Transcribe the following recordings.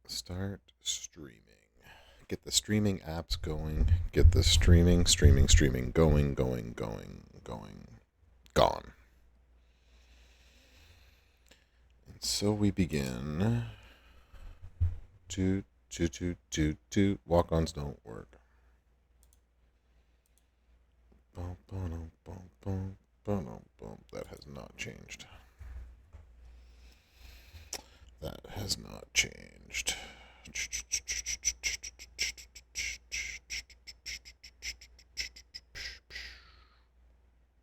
Start streaming. Get the streaming apps going. Get the streaming going, gone. And so we begin. Toot. Walk-ons don't work. That has not changed. That has not changed.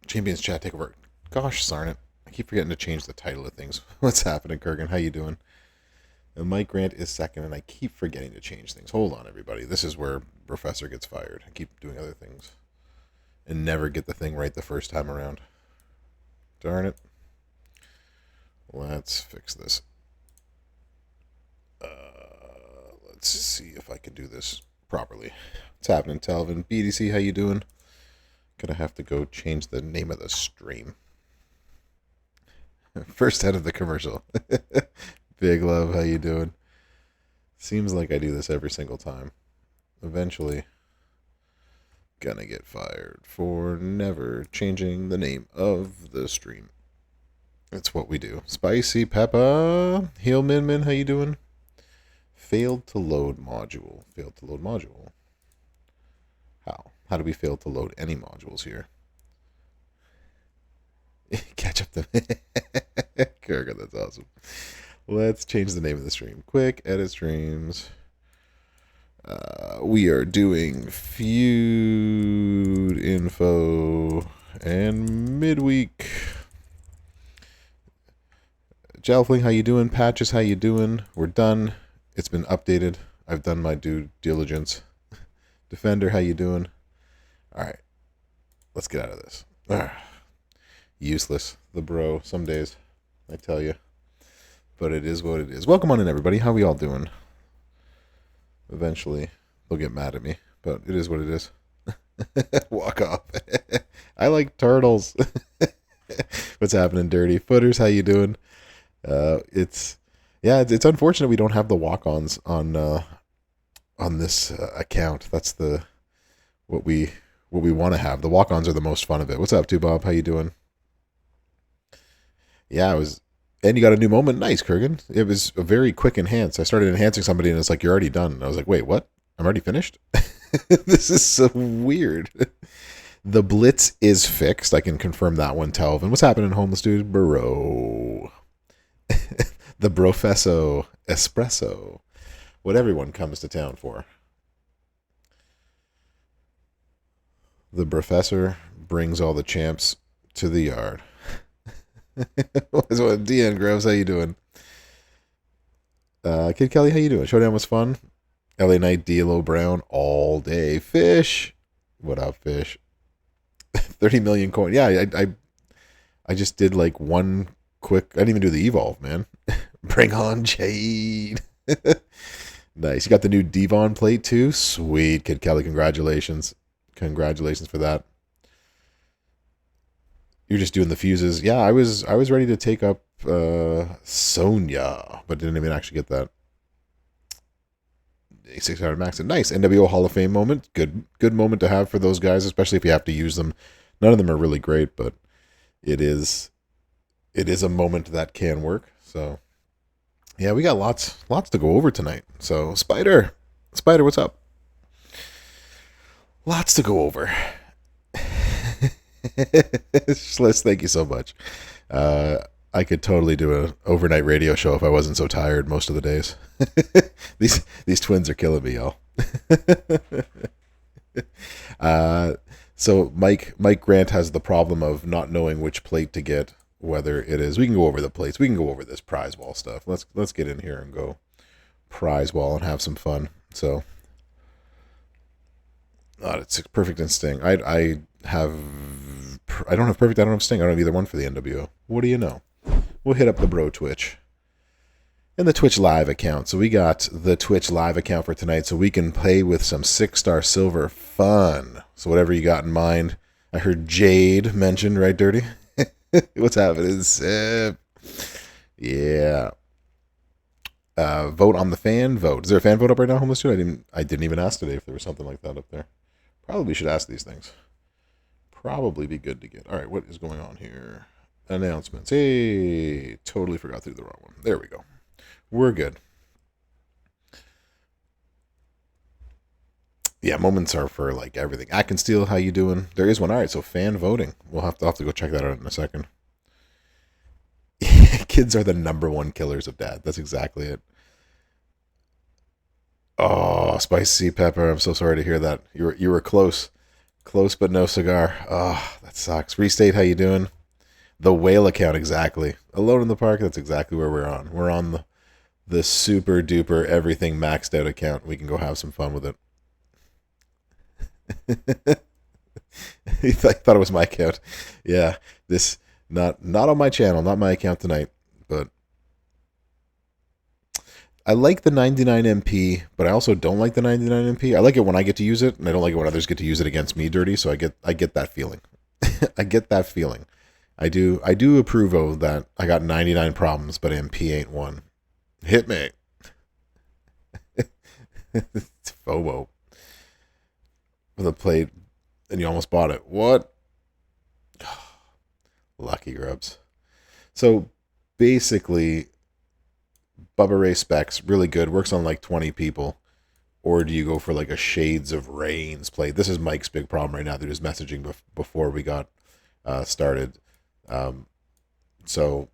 Champions chat, take over. Gosh darn it. I keep forgetting to change the title of things. What's happening, Kurgan? How you doing? And Mike Grant is second, and I keep forgetting to change things. Hold on, everybody. This is where Professor gets fired. I keep doing other things and never get the thing right the first time around. Darn it. Let's fix this. Let's see if I can do this properly. What's happening, Talvin? BDC, how you doing? Gonna have to go change the name of the stream. First head of the commercial. Big Love, how you doing? Seems like I do this every single time. Eventually, gonna get fired for never changing the name of the stream. That's what we do. Spicy Peppa, Heel Min, how you doing? Failed to load module. Failed to load module. How? How do we fail to load any modules here? Catch up the... Kurgan, that's awesome. Let's change the name of the stream. Quick, edit streams. We are doing feud info and midweek. Jalfling, how you doing? Patches, how you doing? We're done. It's been updated. I've done my due diligence. Defender, how you doing? All right. Let's get out of this. Useless. The bro. Some days, I tell you. But it is what it is. Welcome on in, everybody. How we all doing? Eventually, they'll get mad at me. But it is what it is. Walk off. I like turtles. What's happening, Dirty Footers? How you doing? It's unfortunate we don't have the walk-ons on this account. That's what we want to have. The walk-ons are the most fun of it. What's up, too, Bob? How you doing? Yeah, and you got a new moment. Nice, Kurgan. It was a very quick enhance. I started enhancing somebody, and it's like, you're already done. And I was like, wait, what? I'm already finished? This is so weird. The Blitz is fixed. I can confirm that one, Telvin. What's happening, homeless dude? Bro. The Brofesso Espresso. What everyone comes to town for. The professor brings all the champs to the yard. What's what? DN Groves, how you doing? Kid Kelly, how you doing? Showdown was fun. LA Knight, D'Lo Brown, all day. Fish. What up, Fish? 30 million coin. Yeah, I just did like one quick. I didn't even do the evolve, man. Bring on Jade. Nice. You got the new Devon plate too? Sweet, Kid Kelly. Congratulations. Congratulations for that. You're just doing the fuses. Yeah, I was ready to take up Sonya, but didn't even actually get that. 600 max. Nice. NWO Hall of Fame moment. Good moment to have for those guys, especially if you have to use them. None of them are really great, but it is a moment that can work. So yeah, we got lots to go over tonight. So Spider, what's up? Lots to go over. Schliss, thank you so much. I could totally do an overnight radio show if I wasn't so tired most of the days. These twins are killing me, y'all. So Mike Grant has the problem of not knowing which plate to get. Whether it is, we can go over the plates. We can go over this prize wall stuff. Let's get in here and go prize wall and have some fun. So, it's perfect instinct. I don't have perfect. I don't have sting. I don't have either one for the NWO. What do you know? We'll hit up the bro Twitch and the Twitch live account. So we got the Twitch live account for tonight, so we can play with some 6-star silver fun. So whatever you got in mind. I heard Jade mentioned, right, Dirty? What's happening, Sip? Yeah. Vote on the fan vote. Is there a fan vote up right now, Homeless Dude? I didn't even ask today if there was something like that up there. Probably should ask these things. Probably be good to get. All right, what is going on here? Announcements. Hey, totally forgot to do the wrong one. There we go. We're good. Yeah, moments are for like everything. I Can Steal, how you doing? There is one. All right, so fan voting. I'll have to go check that out in a second. Kids are the #1 killers of dad. That's exactly it. Oh, spicy pepper. I'm so sorry to hear that. You were close. Close but no cigar. Oh, that sucks. Restate, how you doing? The whale account, exactly. Alone in the Park, that's exactly where we're on. We're on the super duper everything maxed out account. We can go have some fun with it. I thought it was my account. Yeah, this not on my channel, not my account tonight, but I like the 99 MP, but I also don't like the 99 MP. I like it when I get to use it, and I don't like it when others get to use it against me dirty, so I get that feeling. I get that feeling. I do approve of that. I got 99 problems, but MP ain't one. Hit me. It's FOMO. With a plate, and you almost bought it. What? Lucky grubs. So basically, Bubba Ray specs, really good. Works on like 20 people. Or do you go for like a Shades of Rains plate? This is Mike's big problem right now. They're just messaging before we got started. So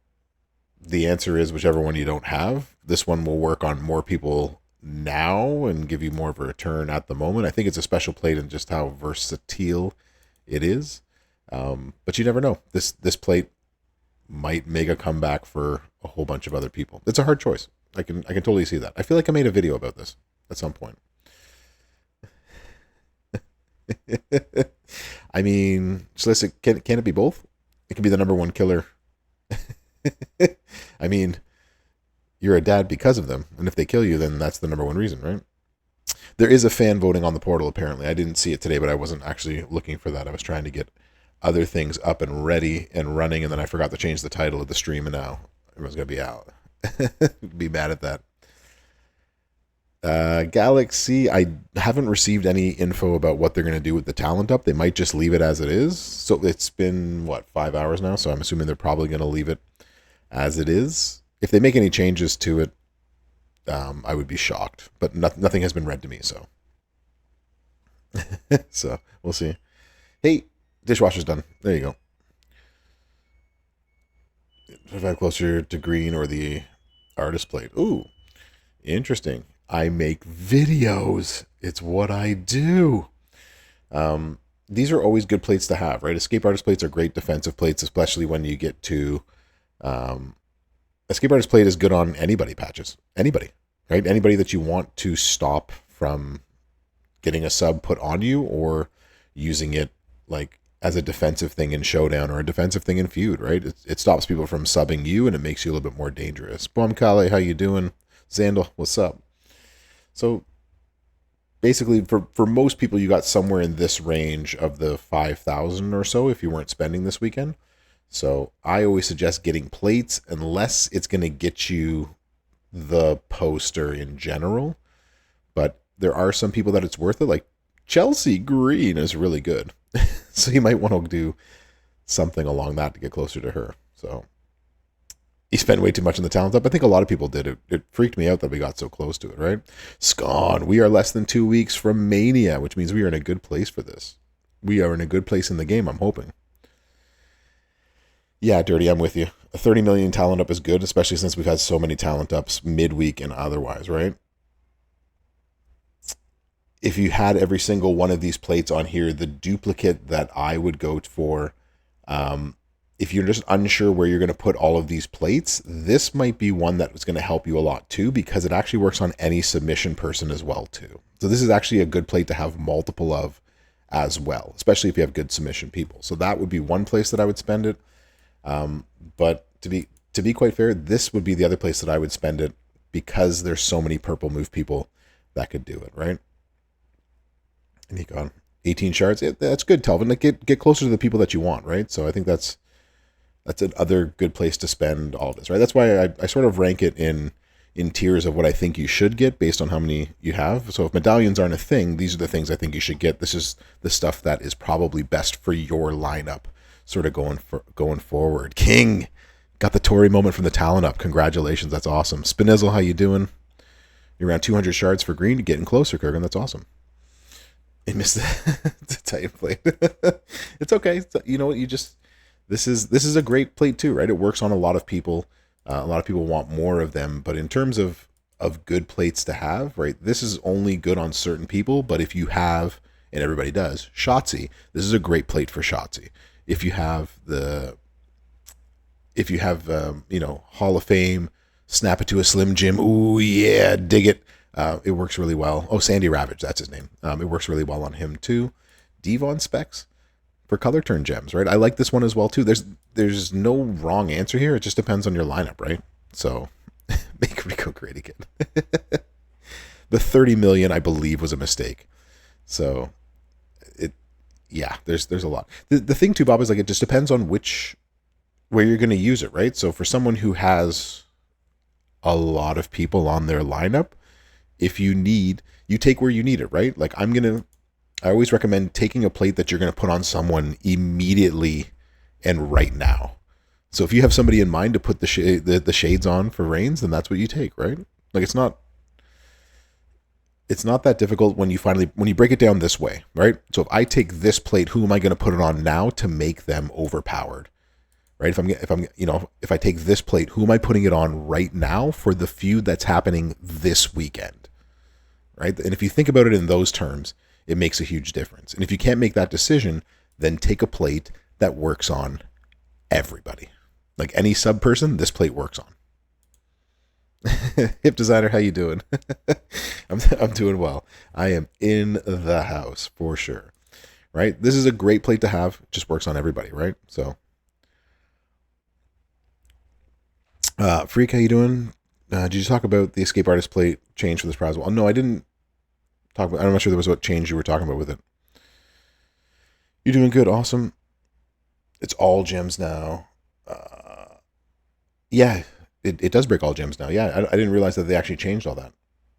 the answer is whichever one you don't have. This one will work on more people now and give you more of a return at the moment. I think it's a special plate in just how versatile it is. But you never know. This plate might make a comeback for a whole bunch of other people. It's a hard choice. I can totally see that. I feel like I made a video about this at some point. I mean, so listen, can it be both? It can be the #1 killer. I mean, you're a dad because of them, and if they kill you, then that's the #1 reason, right? There is a fan voting on the portal, apparently. I didn't see it today, but I wasn't actually looking for that. I was trying to get other things up and ready and running, and then I forgot to change the title of the stream, and now everyone's going to be out. Be mad at that. Galaxy, I haven't received any info about what they're going to do with the talent up. They might just leave it as it is. So it's been, 5 hours now? So I'm assuming they're probably going to leave it as it is. If they make any changes to it, I would be shocked. But nothing has been read to me, so. So, we'll see. Hey, dishwasher's done. There you go. If I'm closer to green or the artist plate. Ooh, interesting. I make videos. It's what I do. These are always good plates to have, right? Escape artist plates are great defensive plates, especially when you get to... Escape artist plate is good on anybody patches. Anybody, right? Anybody that you want to stop from getting a sub put on you or using it like as a defensive thing in Showdown or a defensive thing in Feud, right? It stops people from subbing you and it makes you a little bit more dangerous. Boom Kale, how you doing? Zandal, what's up? So basically for most people, you got somewhere in this range of the 5,000 or so if you weren't spending this weekend. So I always suggest getting plates unless it's going to get you the poster in general. But there are some people that it's worth it. Like Chelsea Green is really good. So you might want to do something along that to get closer to her. So you spent way too much on the talent up. I think a lot of people did. It freaked me out that we got so close to it, right? Scon, we are less than 2 weeks from Mania, which means we are in a good place for this. We are in a good place in the game, I'm hoping. Yeah, Dirty, I'm with you. A 30 million talent up is good, especially since we've had so many talent ups midweek and otherwise, right? If you had every single one of these plates on here, the duplicate that I would go for, if you're just unsure where you're going to put all of these plates, this might be one that was going to help you a lot too, because it actually works on any submission person as well too. So this is actually a good plate to have multiple of as well, especially if you have good submission people. So that would be one place that I would spend it. But to be quite fair, this would be the other place that I would spend it because there's so many purple move people that could do it, right? And he gone 18 shards. That's good, Telvin. Like get closer to the people that you want, right? So I think that's another good place to spend all this, right? That's why I sort of rank it in in tiers of what I think you should get based on how many you have. So if medallions aren't a thing, these are the things I think you should get. This is the stuff that is probably best for your lineup, sort of going forward. King got the Tory moment from the talent up. Congratulations, that's awesome. Spinizzle, how you doing? You're around 200 shards for green, getting closer, Kurgan. That's awesome. It missed the Titan plate. It's okay. You know what? This is a great plate too, right? It works on a lot of people. A lot of people want more of them, but in terms of good plates to have, right? This is only good on certain people, but if you have, and everybody does, Shotzi, this is a great plate for Shotzi. If you have Hall of Fame, snap it to a Slim Jim, ooh yeah, dig it. It works really well. Oh, Sandy Ravage, that's his name. It works really well on him too. Devon specs for color turn gems, right? I like this one as well too. There's no wrong answer here. It just depends on your lineup, right? So make Rico great again. The 30 million, I believe, was a mistake. So there's a lot. The thing too, Bob, is like it just depends on where you're going to use it, right? So for someone who has a lot of people on their lineup, if you take where you need it, right? Like I always recommend taking a plate that you're going to put on someone immediately and right now. So if you have somebody in mind to put the shades on for Reigns, then that's what you take, right? Like it's not that difficult when you break it down this way, right? So if I take this plate, who am I going to put it on now to make them overpowered? Right? If I take this plate, who am I putting it on right now for the feud that's happening this weekend? Right? And if you think about it in those terms, it makes a huge difference. And if you can't make that decision, then take a plate that works on everybody. Like any sub person, this plate works on. Hip designer, how you doing? I'm doing well. I am in the house for sure. Right? This is a great plate to have. It just works on everybody, right? So Freak, how you doing? Did you talk about the Escape Artist plate change for this prize? Well, no, I didn't talk about. I'm not sure there was what change you were talking about with it. You're doing good, awesome. It's all gems now. Yeah, it does break all gems now. Yeah, I didn't realize that they actually changed all that.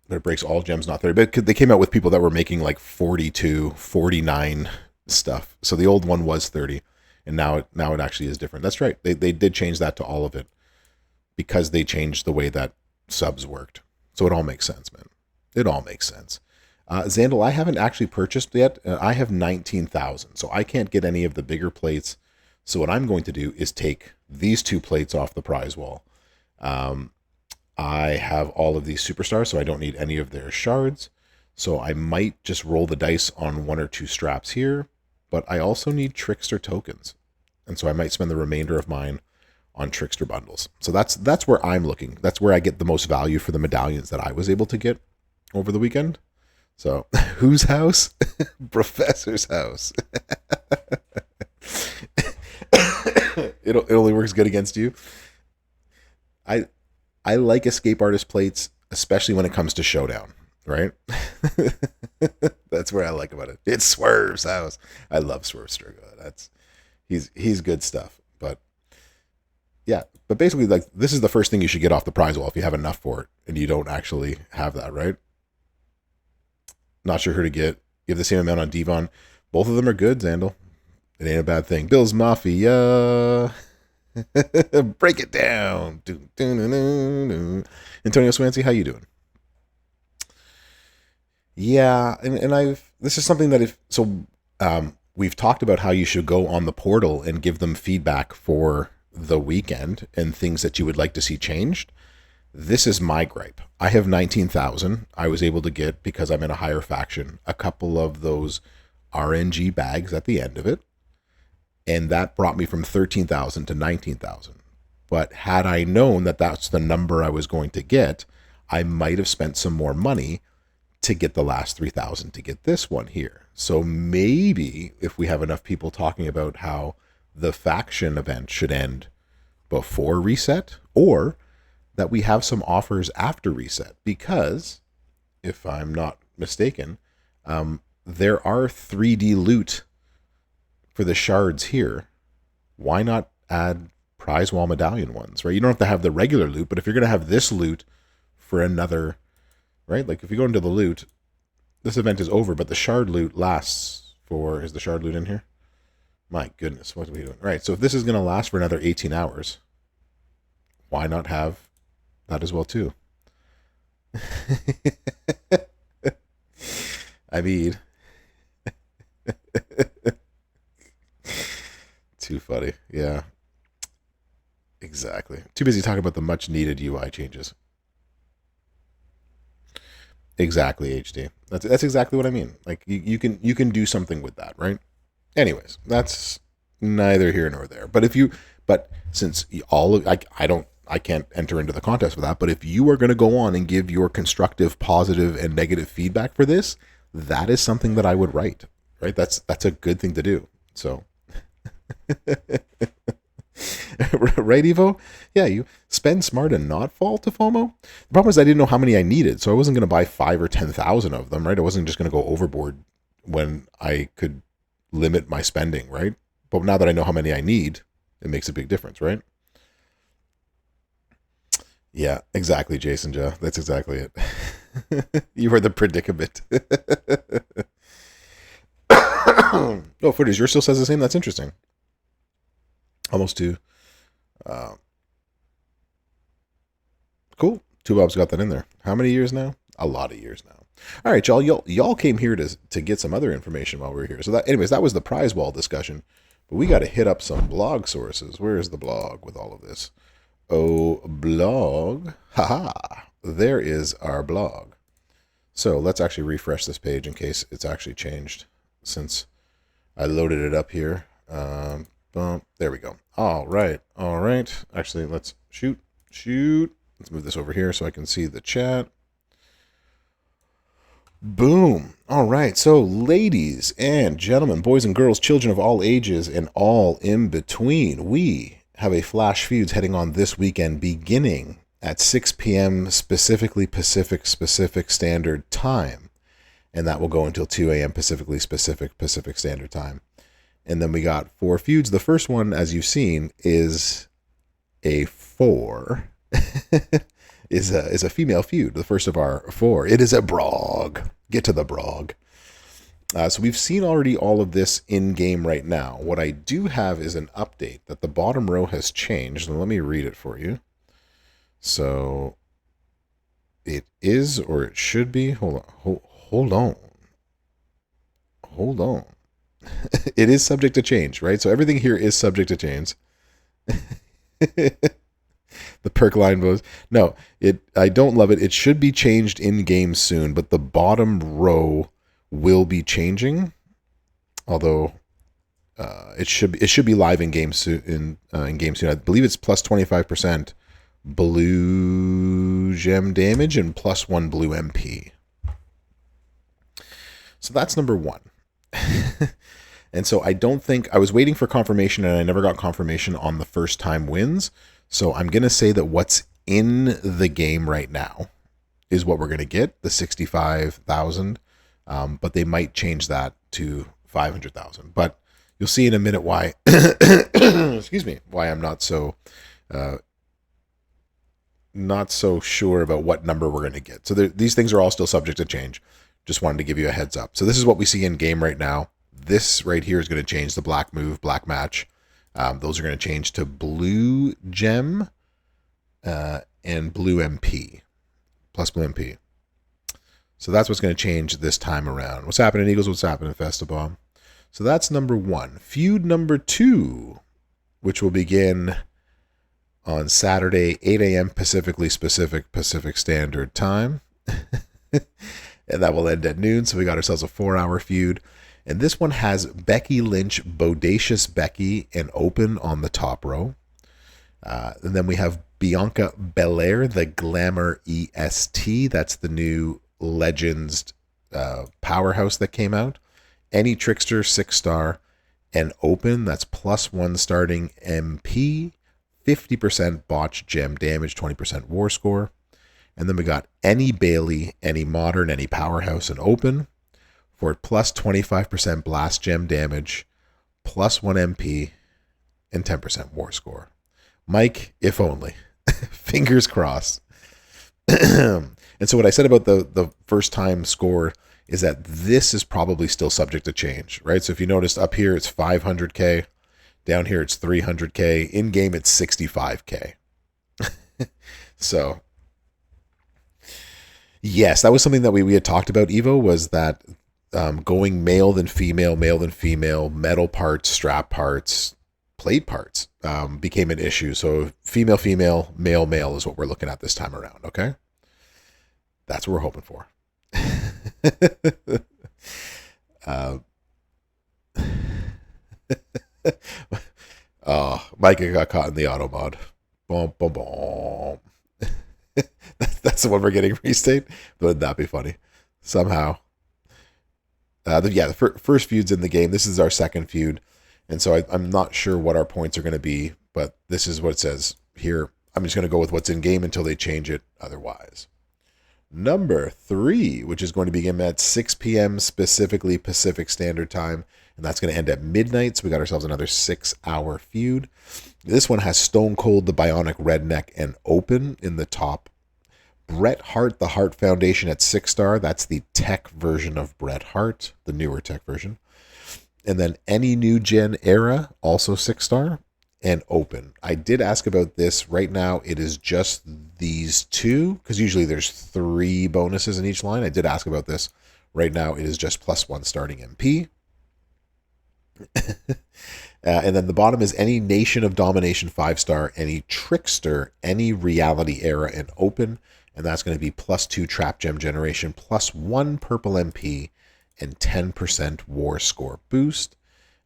But it breaks all gems, not 30. But they came out with people that were making like 42, 49 stuff. So the old one was 30, and now it actually is different. That's right. They did change that to all of it, because they changed the way that subs worked. So it all makes sense, man. It all makes sense. Xandal, I haven't actually purchased yet. I have 19,000, so I can't get any of the bigger plates. So what I'm going to do is take these two plates off the prize wall. I have all of these superstars, so I don't need any of their shards. So I might just roll the dice on one or two straps here, but I also need trickster tokens. And so I might spend the remainder of mine on trickster bundles. So that's where I'm looking. That's where I get the most value for the medallions that I was able to get over the weekend. So whose house? Professor's house. It only works good against you. I like Escape Artist plates, especially when it comes to Showdown, right? That's where I like about it. It's Swerve's house. I love Swerve Striga. He's good stuff. But yeah, but basically, like, this is the first thing you should get off the prize wall if you have enough for it, and you don't actually have that, right? Not sure who to get. You have the same amount on Devon. Both of them are good, Xandal. It ain't a bad thing. Bill's Mafia. Break it down. Antonio Swansea, how you doing? Yeah, and this is something that we've talked about how you should go on the portal and give them feedback for the weekend and things that you would like to see changed. This is my gripe. I have 19,000. I was able to get, because I'm in a higher faction, a couple of those RNG bags at the end of it. And that brought me from 13,000 to 19,000. But had I known that that's the number I was going to get, I might have spent some more money to get the last 3,000 to get this one here. So maybe if we have enough people talking about how the faction event should end before reset, or that we have some offers after reset, because if I'm not mistaken, there are 3D loot for the shards here. Why not add prize wall medallion ones, right? You don't have to have the regular loot, but if you're going to have this loot for another, right? Like if you go into the loot, this event is over, but the shard loot lasts for, is the shard loot in here? My goodness, what are we doing? Right, so if this is going to last for another 18 hours, why not have that as well too? I mean, too funny. Yeah, exactly. Too busy talking about the much needed UI changes. Exactly, HD. That's exactly what I mean. Like you can do something with that, right? Anyways, that's neither here nor there. But since all of I can't enter into the contest for that. But if you are going to go on and give your constructive, positive, and negative feedback for this, that is something that I would write. Right? That's a good thing to do. So, right, Evo? Yeah, you spend smart and not fall to FOMO. The problem is I didn't know how many I needed, so I wasn't going to buy 5 or 10,000 of them. Right? I wasn't just going to go overboard when I could limit my spending. Right? But now that I know how many I need, it makes a big difference. Right? Yeah, exactly, Jason Joe. That's exactly it. You are the predicament. Oh, footage, yours still says the same? That's interesting. Almost 2. Cool. 2 Bob's got that in there. How many years now? A lot of years now. All right, y'all came here to get some other information while we were here. So anyways, that was the prize wall discussion. But we got to hit up some blog sources. Where is the blog with all of this? Oh, blog. Haha. There is our blog. So let's actually refresh this page in case it's actually changed since I loaded it up here. There we go. All right. Actually, let's shoot. Let's move this over here so I can see the chat. Boom. All right. So ladies and gentlemen, boys and girls, children of all ages and all in between, we have a Flash Feuds heading on this weekend beginning at 6 p.m. specifically Pacific Standard Time. And that will go until 2 a.m. Pacific Standard Time. And then we got 4 feuds. The first one, as you've seen, is a 4. is a female feud. The first of our 4. It is a brog. Get to the brog. So we've seen already all of this in game right now. What I do have is an update that the bottom row has changed. And let me read it for you. So it is, or it should be. Hold on. It is subject to change, right? So everything here is subject to change. The perk line goes, no, I don't love it. It should be changed in game soon, but the bottom row will be changing. Although it should be live in game soon. In game soon, I believe it's plus 25% blue gem damage and plus 1 blue MP. So that's number 1. And so I don't think, I was waiting for confirmation and I never got confirmation on the first time wins. So I'm going to say that what's in the game right now is what we're going to get, the 65,000. But they might change that to 500,000. But you'll see in a minute why, excuse me, why I'm not so sure about what number we're going to get. So these things are all still subject to change. Just wanted to give you a heads up. So this is what we see in game right now. This right here is going to change the black move, black match. Those are going to change to blue gem and blue MP, plus blue MP. So that's what's going to change this time around. What's happening, Eagles? What's happening, Festabomb? So that's number 1. Feud number 2, which will begin on Saturday, 8 a.m. Pacific Standard Time. And that will end at noon. So we got ourselves a 4-hour feud. And this one has Becky Lynch, Bodacious Becky, and Open on the top row. And then we have Bianca Belair, the Glamour EST. That's the new Legends powerhouse that came out. Any Trickster, 6-star, and Open. That's plus 1 starting MP, 50% botch gem damage, 20% war score. And then we got any Bailey, any Modern, any Powerhouse, and Open for plus 25% blast gem damage, plus 1 MP, and 10% war score. Mike, if only. Fingers crossed. And so what I said about the first time score is that this is probably still subject to change, right? So if you noticed up here, it's 500K. Down here, it's 300K. In game, it's 65K. So, yes, that was something that we had talked about, Evo, was that going male than female, metal parts, strap parts, plate parts became an issue. So female, male is what we're looking at this time around, okay? That's what we're hoping for. Oh, Micah got caught in the auto mod. Boom, boom, boom. That's the one we're getting restate. Wouldn't that be funny? Somehow. The first feud's in the game. This is our second feud. And so I'm not sure what our points are going to be, but this is what it says here. I'm just going to go with what's in game until they change it otherwise. Number 3, which is going to begin at 6 p.m. specifically Pacific Standard Time, and that's going to end at midnight, so we got ourselves another 6-hour feud. This one has Stone Cold, the Bionic Redneck, and Open in the top. Bret Hart, the Hart Foundation at 6-star. That's the tech version of Bret Hart, the newer tech version. And then Any New Gen Era, also 6-star, and Open. I did ask about this. Right now, it is just these two, because usually there's 3 bonuses in each line. I did ask about this. Right now, it is just +1 starting MP. And then the bottom is Any Nation of Domination 5-star, Any Trickster, Any Reality Era, and Open. And that's going to be +2 Trap Gem Generation, +1 Purple MP, and 10% War Score Boost.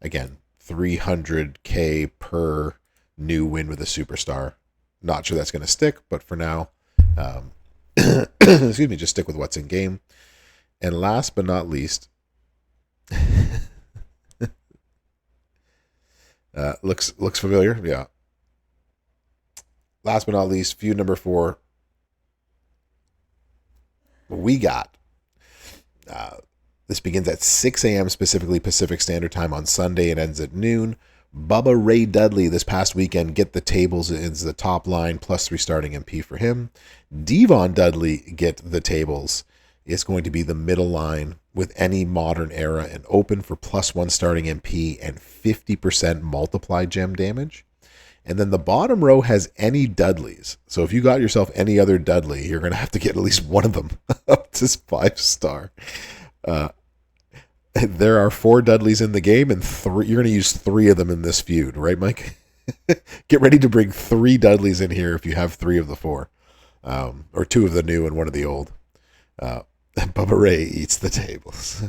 Again, 300K per new win with a superstar. Not sure that's going to stick, but for now, excuse me, just stick with what's in game. And last but not least, looks familiar, yeah. Last but not least, feud number 4. We got this begins at 6 a.m. specifically Pacific Standard Time on Sunday and ends at noon. Bubba Ray Dudley this past weekend, Get the Tables is the top line, +3 starting MP for him. Devon Dudley, Get the Tables, is going to be the middle line with Any Modern Era and Open for +1 starting MP and 50% multiply gem damage. And then the bottom row has Any Dudleys. So if you got yourself any other Dudley, you're going to have to get at least one of them up to 5-star. There are 4 Dudleys in the game, and you're going to use 3 of them in this feud, right, Mike? Get ready to bring 3 Dudleys in here if you have 3 of the 4, or 2 of the new and 1 of the old. Bubba Ray eats the tables.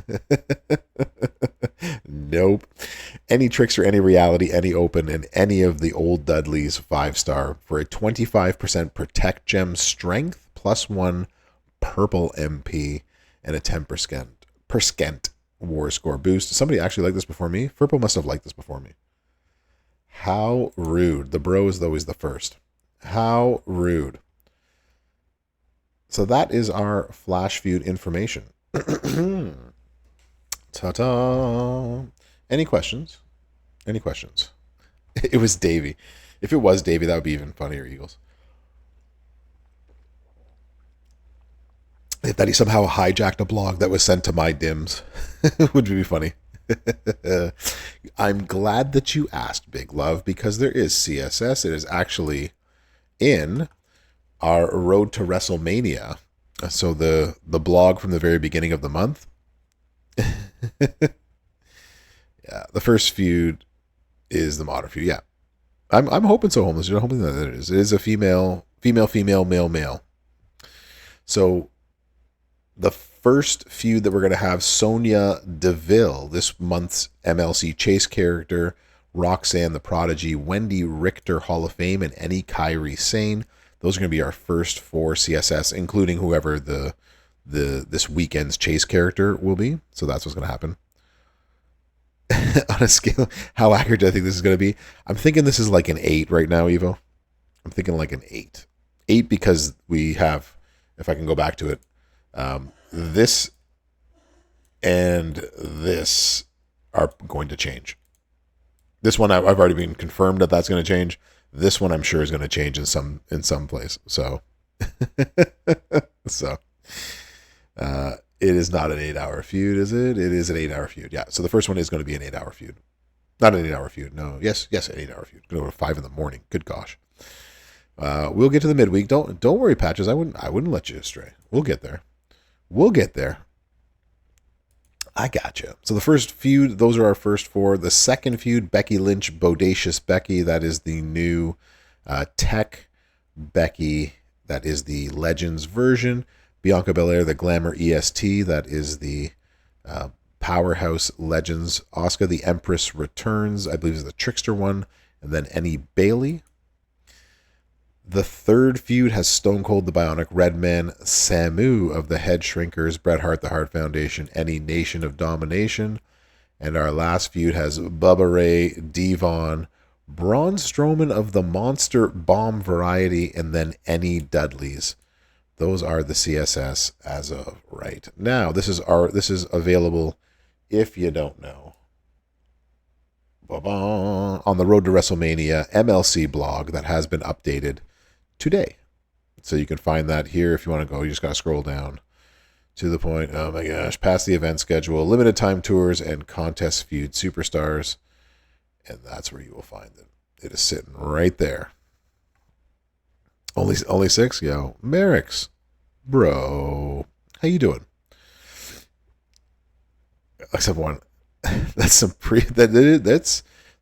Nope. Any Trickster, Any Reality, Any Open, and any of the old Dudleys 5-star for a 25% Protect Gem Strength, +1 Purple MP, and a 10% War Score Boost. Somebody actually liked this before me. Furpo must have liked this before me. How rude. The bro is always the first. How rude. So that is our Flash Feud information. Ta-ta. Any questions? Any questions? It was Davey. If it was Davey, that would be even funnier, Eagles. That he somehow hijacked a blog that was sent to my DIMS would be funny. I'm glad that you asked, Big Love, because there is CSS. It is actually in our Road to WrestleMania. So the blog from the very beginning of the month. Yeah, the first feud is the modern feud. Yeah, I'm hoping so. Homeless, you're hoping that it is. It is a female, male. So the first feud that we're going to have, Sonya Deville, this month's MLC Chase character, Roxanne the Prodigy, Wendy Richter Hall of Fame, and Any Kyrie Sane. Those are going to be our first 4 CSS, including whoever this weekend's Chase character will be. So that's what's going to happen. On a scale, how accurate do I think this is going to be? I'm thinking this is like an 8 right now, Evo. I'm thinking like an 8. 8 because we have, if I can go back to it, this and this are going to change. This one I've already been confirmed that that's going to change. This one I'm sure is going to change in some place. So So, it is not an 8-hour feud, is it? It is an 8-hour feud. Yeah. So the first one is going to be an 8-hour feud. Not an 8-hour feud. No. Yes, an 8-hour feud. Going to go to 5 in the morning. Good gosh. We'll get to the midweek. Don't worry, Patches. I wouldn't let you astray. We'll get there. We'll get there. I gotcha. So the first feud, those are our first four. The second feud, Becky Lynch, Bodacious Becky. That is the new Tech Becky. That is the Legends version. Bianca Belair, the Glamour EST. That is the Powerhouse Legends. Asuka, the Empress Returns. I believe is the Trickster one. And then Annie Bailey. The third feud has Stone Cold the Bionic Redman, Samu of the Head Shrinkers, Bret Hart the Hart Foundation, Any Nation of Domination. And our last feud has Bubba Ray, Devon, Braun Strowman of the Monster Bomb variety, and then Any Dudleys. Those are the CSS as of right now. This is available if you don't know. On the Road to WrestleMania MLC blog that has been updated today. So you can find that here if you want to go. You just got to scroll down to the point. Oh my gosh. Past the event schedule, limited time tours, and contest feud superstars. And that's where you will find it. It is sitting right there. Only 6? Yo. Merrick's. Bro. How you doing? Except one. That's some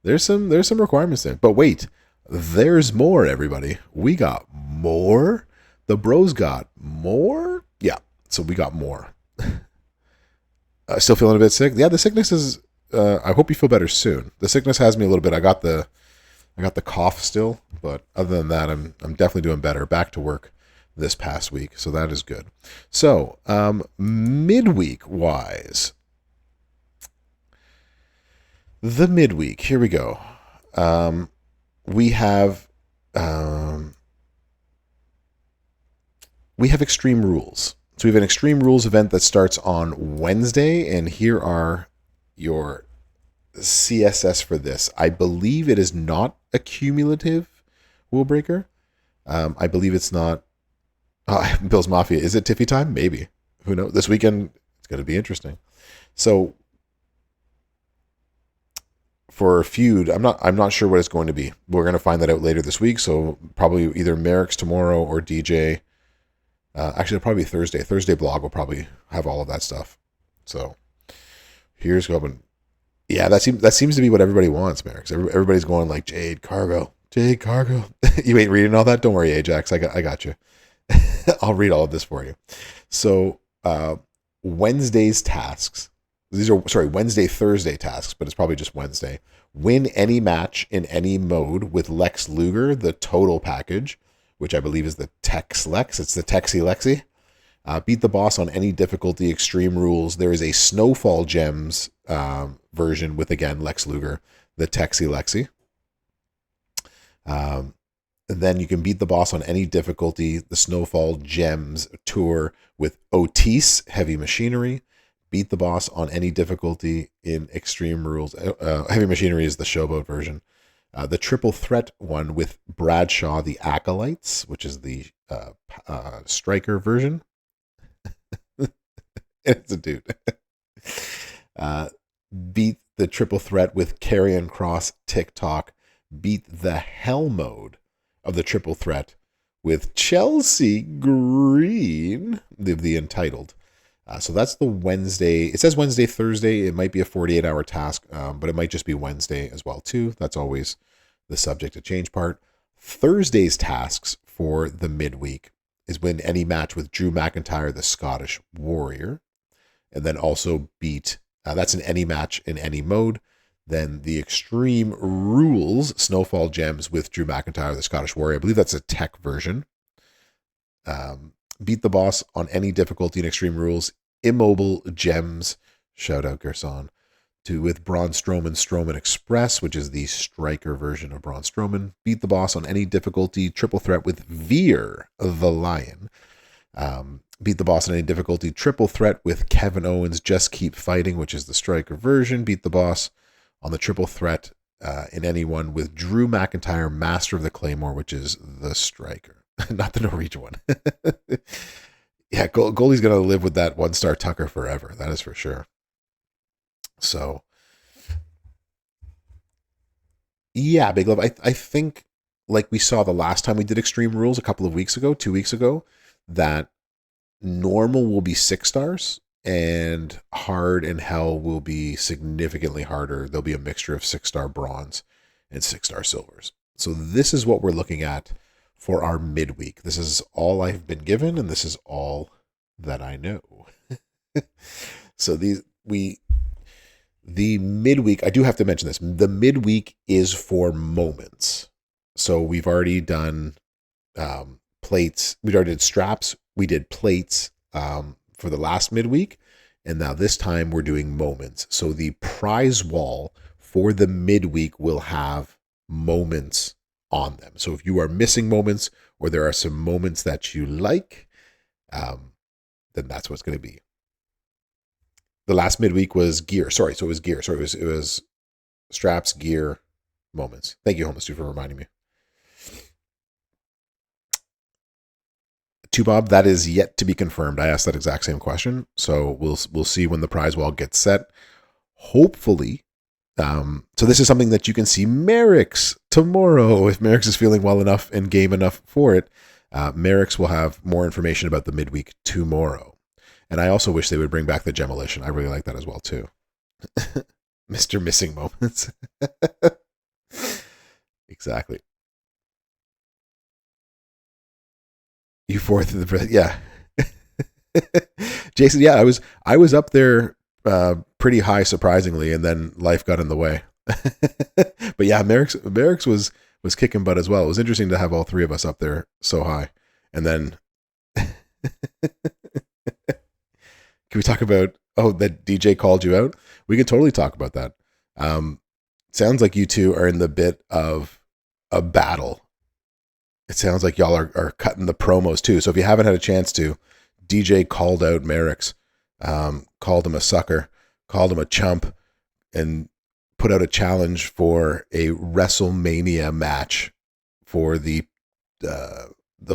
there's some requirements there. But wait. There's more, everybody. We got more. The bros got more. Yeah, so we got more. Still feeling a bit sick. Yeah, the sickness is. I hope you feel better soon. The sickness has me a little bit. I got the cough still, but other than that, I'm definitely doing better. Back to work this past week, so that is good. So midweek wise, the midweek. Here we go. We have Extreme Rules. So we have an Extreme Rules event that starts on Wednesday, and here are your CSS for this. I believe it is not a cumulative rule breaker. I believe it's not. Bill's Mafia. Is it Tiffy time? Maybe. Who knows? This weekend it's going to be interesting. So for feud, I'm not sure what it's going to be. We're going to find that out later this week. So probably either Merrick's tomorrow or DJ. Actually, it'll probably be Thursday. Thursday blog will probably have all of that stuff. So here's going. Yeah, that seems to be what everybody wants, Merrick's. Everybody's going like Jade Cargo. You ain't reading all that? Don't worry, Ajax. I got you. I'll read all of this for you. So Wednesday's tasks. These are, Wednesday, Thursday tasks, but it's probably just Wednesday. Win any match in any mode with Lex Luger, the total package, which I believe is the Tex Lex. It's the Texy Lexi. Beat the boss on any difficulty, Extreme Rules. There is a Snowfall Gems version with, again, Lex Luger, the Texy Lexi. And then you can beat the boss on any difficulty, the Snowfall Gems tour with Otis, Heavy Machinery. Beat the boss on any difficulty in Extreme Rules. Heavy Machinery is the Showboat version. The Triple Threat one with Bradshaw, the Acolytes, which is the Striker version. It's a dude. Beat the Triple Threat with Karrion Kross, TikTok. Beat the Hell mode of the Triple Threat with Chelsea Green, the Entitled. So that's the Wednesday. It says Wednesday, Thursday. It might be a 48-hour task, but it might just be Wednesday as well, too. That's always the subject to change part. Thursday's tasks for the midweek is win any match with Drew McIntyre, the Scottish Warrior, and then also beat, that's in any match in any mode. Then the Extreme Rules, Snowfall Gems with Drew McIntyre, the Scottish Warrior. I believe that's a tech version. Beat the boss on any difficulty in Extreme Rules. Immobile Gems, shout out Gerson, with Braun Strowman Express, which is the Striker version of Braun Strowman. Beat the boss on any difficulty. Triple Threat with Veer the Lion. Beat the boss on any difficulty. Triple Threat with Kevin Owens, Just Keep Fighting, which is the Striker version. Beat the boss on the Triple Threat in anyone with Drew McIntyre, Master of the Claymore, which is the Striker. Not the Norwegian one. Yeah, goalie's going to live with that 1-star Tucker forever. That is for sure. So, yeah, Big Love. I think, like we saw the last time we did Extreme Rules a couple of weeks ago, 2 weeks ago, that normal will be 6 stars and hard and hell will be significantly harder. There'll be a mixture of 6-star bronze and 6-star silvers. So this is what we're looking at for our midweek. This is all I've been given, and this is all that I know. So the midweek, I do have to mention this. The midweek is for moments. So we've already done plates. We already did straps. We did plates for the last midweek. And now this time we're doing moments. So the prize wall for the midweek will have moments on them. So if you are missing moments or there are some moments that you like, then that's what it's going to be. The last midweek was gear. So it was gear. It was straps, gear, moments. Thank you, Homeless Dude, for reminding me. To Bob, that is yet to be confirmed. I asked that exact same question. So we'll see when the prize wall gets set. Hopefully. So this is something that you can see Merrick's tomorrow. If Merrick's is feeling well enough and game enough for it, Merrick's will have more information about the midweek tomorrow. And I also wish they would bring back the Demolition. I really like that as well, too. Mr. Missing Moments. Exactly. You fourth in the yeah. Jason, yeah, I was up there pretty high surprisingly, and then life got in the way. But yeah, Merrick's was kicking butt as well. It was interesting to have all three of us up there so high. And then can we talk about that DJ called you out? We can totally talk about that. Sounds like you two are in the bit of a battle. It sounds like y'all are cutting the promos too. So if you haven't had a chance to, DJ called out Merrick's, called him a sucker, called him a chump, and put out a challenge for a WrestleMania match for the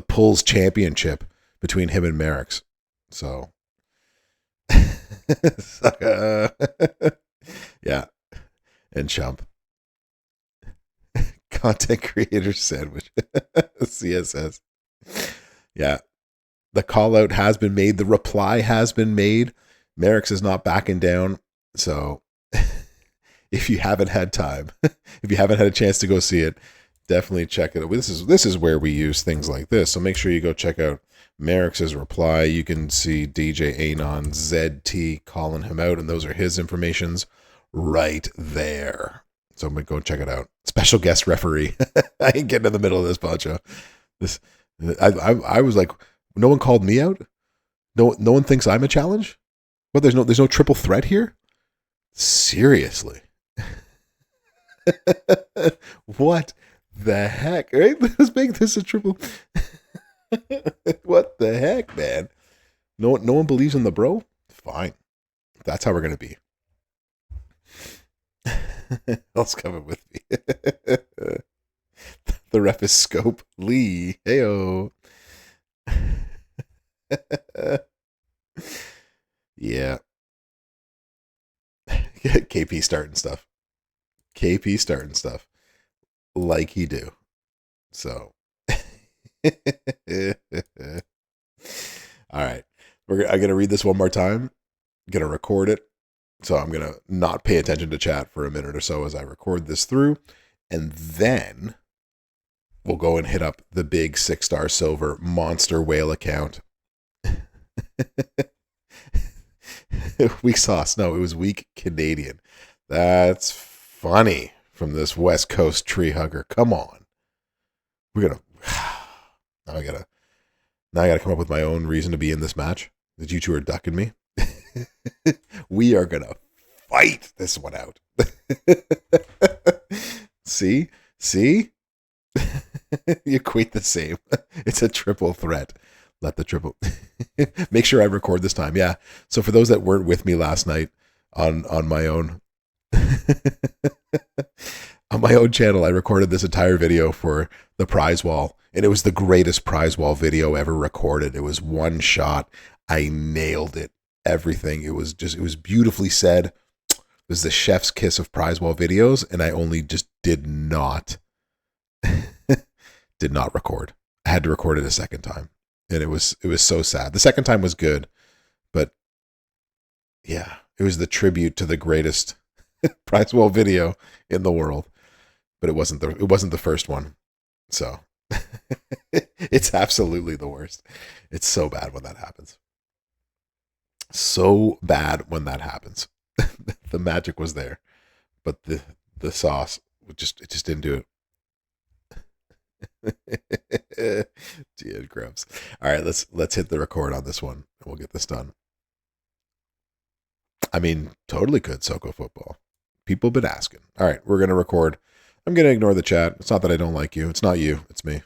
Pulls Championship between him and Merrick's. So, yeah, and chump. Content creator sandwich. CSS. Yeah. The call out has been made. The reply has been made. Merrick's is not backing down. So if you haven't had time, if you haven't had a chance to go see it, definitely check it out. This is where we use things like this. So make sure you go check out Merrick's reply. You can see DJ Anon ZT calling him out, and those are his informations right there. So I'm going to go check it out. Special guest referee. I ain't getting in the middle of this, Pancho. I was like, no one called me out? No one thinks I'm a challenge? What, there's no triple threat here? Seriously. What the heck? Right? Let's make this a triple. What the heck, man? No one believes in the bro? Fine. That's how we're going to be. Else coming with me. The ref is Scope Lee. Heyo. Yeah. KP starting stuff. Like he do. So. All right. I'm going to read this one more time. I'm going to record it. So I'm going to not pay attention to chat for a minute or so as I record this through. And then we'll go and hit up the big 6-star silver monster whale account. Weak sauce. No, it was weak Canadian. That's funny from this West Coast tree hugger. Come on. We're going to... Now I gotta come up with my own reason to be in this match. That you two are ducking me. We are gonna fight this one out. See? You equate the same. It's a triple threat. Let the triple. Make sure I record this time. Yeah. So for those that weren't with me last night on my own, On my own channel, I recorded this entire video for the prize wall, and it was the greatest prize wall video ever recorded. It was one shot. I nailed it. Everything. It was beautifully said. It was the chef's kiss of prize wall videos, and I only just did not record. I had to record it a second time, and it was so sad. The second time was good, but yeah, it was the tribute to the greatest prize wall video in the world. But it wasn't the first one. So it's absolutely the worst. It's so bad when that happens. So bad when that happens. The magic was there, but the sauce it just didn't do it. Gee, grubs. All right, let's hit the record on this one and we'll get this done. I mean, totally could Soko football. People have been asking. All right, we're gonna record. I'm going to ignore the chat. It's not that I don't like you. It's not you. It's me.